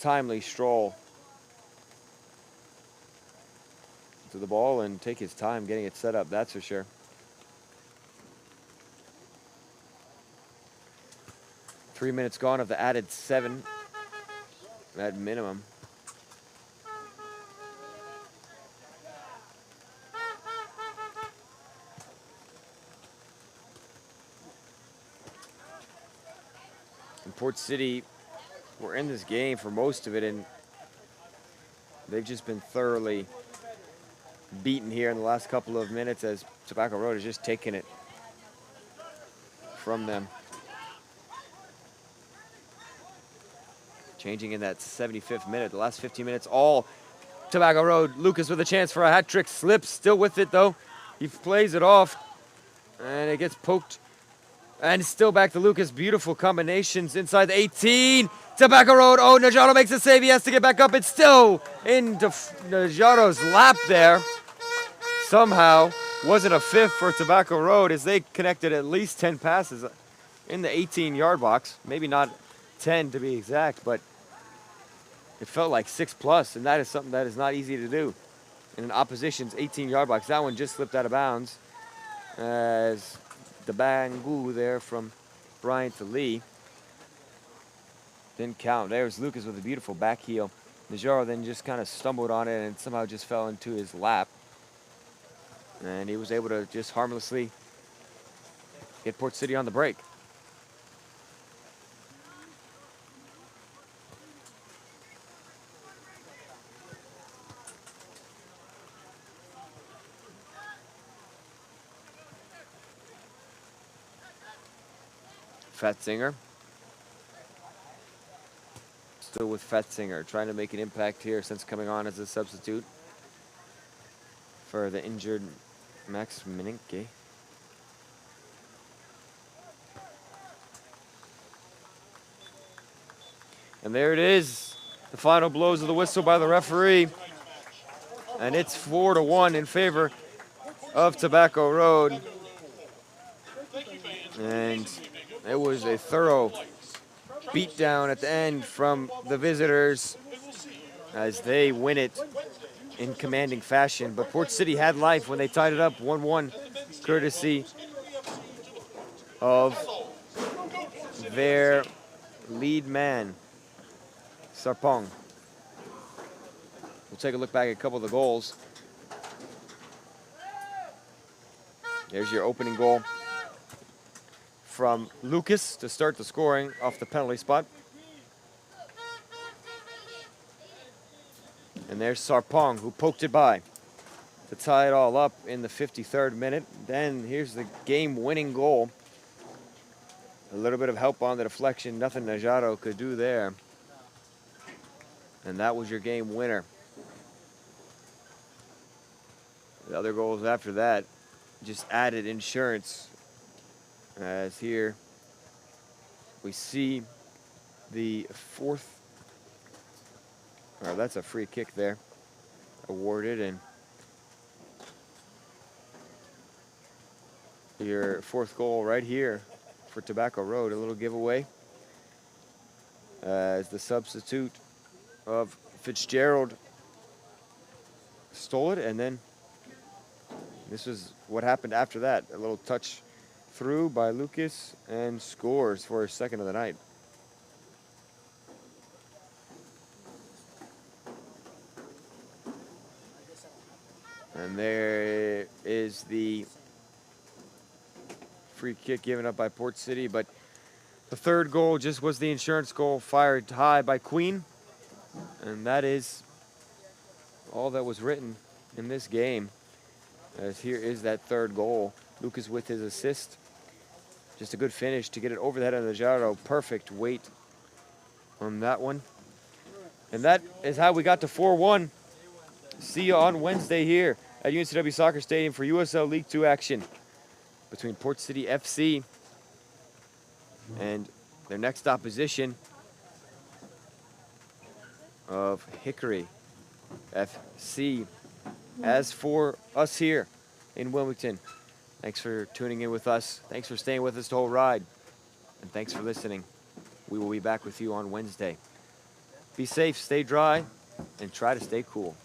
timely stroll to the ball and take his time getting it set up, that's for sure. Three minutes gone of the added 7 at minimum. And Port City were in this game for most of it, and they've just been thoroughly beaten here in the last couple of minutes as Tobacco Road has just taken it from them. Changing in that 75th minute, the last 15 minutes, all Tobacco Road. Lucas with a chance for a hat trick, slips, still with it though. He plays it off, and it gets poked. And still back to Lucas, beautiful combinations inside the 18. Tobacco Road, oh, Najaro makes a save, he has to get back up. It's still into Najaro's lap there. Somehow, wasn't a fifth for Tobacco Road as they connected at least 10 passes in the 18-yard box. Maybe not 10 to be exact, but it felt like 6+, and that is something that is not easy to do in an opposition's 18-yard box. That one just slipped out of bounds as the bangoo there from Bryant to Lee didn't count. There's Lucas with a beautiful back heel. Najaro then just kind of stumbled on it and somehow just fell into his lap. And he was able to just harmlessly get Port City on the break. Fatzinger. Still with Fatzinger, trying to make an impact here since coming on as a substitute for the injured Max Meninke. And there it is, the final blows of the whistle by the referee. And it's 4-1 in favor of Tobacco Road. And it was a thorough beatdown at the end from the visitors as they win it in commanding fashion. But Port City had life when they tied it up 1-1, courtesy of their lead man, Sarpong. We'll take a look back at a couple of the goals. There's your opening goal from Lucas to start the scoring off the penalty spot. And there's Sarpong, who poked it by to tie it all up in the 53rd minute. Then here's the game-winning goal. A little bit of help on the deflection, nothing Najaro could do there. And that was your game winner. The other goals after that just added insurance. As here we see the fourth, or that's a free kick there, awarded, and your fourth goal right here for Tobacco Road, a little giveaway as the substitute of Fitzgerald stole it, and then this was what happened after that, a little touch through by Lucas and scores for his second of the night. And there is the free kick given up by Port City, but the third goal just was the insurance goal fired high by Queen. And that is all that was written in this game, as here is that third goal. Lucas with his assist. Just a good finish to get it over the head of Najaro. Perfect weight on that one. And that is how we got to 4-1. See you on Wednesday here at UNCW Soccer Stadium for USL League 2 action between Port City FC and their next opposition of Hickory FC. as for us here in Wilmington, thanks for tuning in with us. Thanks for staying with us the whole ride. And thanks for listening. We will be back with you on Wednesday. Be safe, stay dry, and try to stay cool.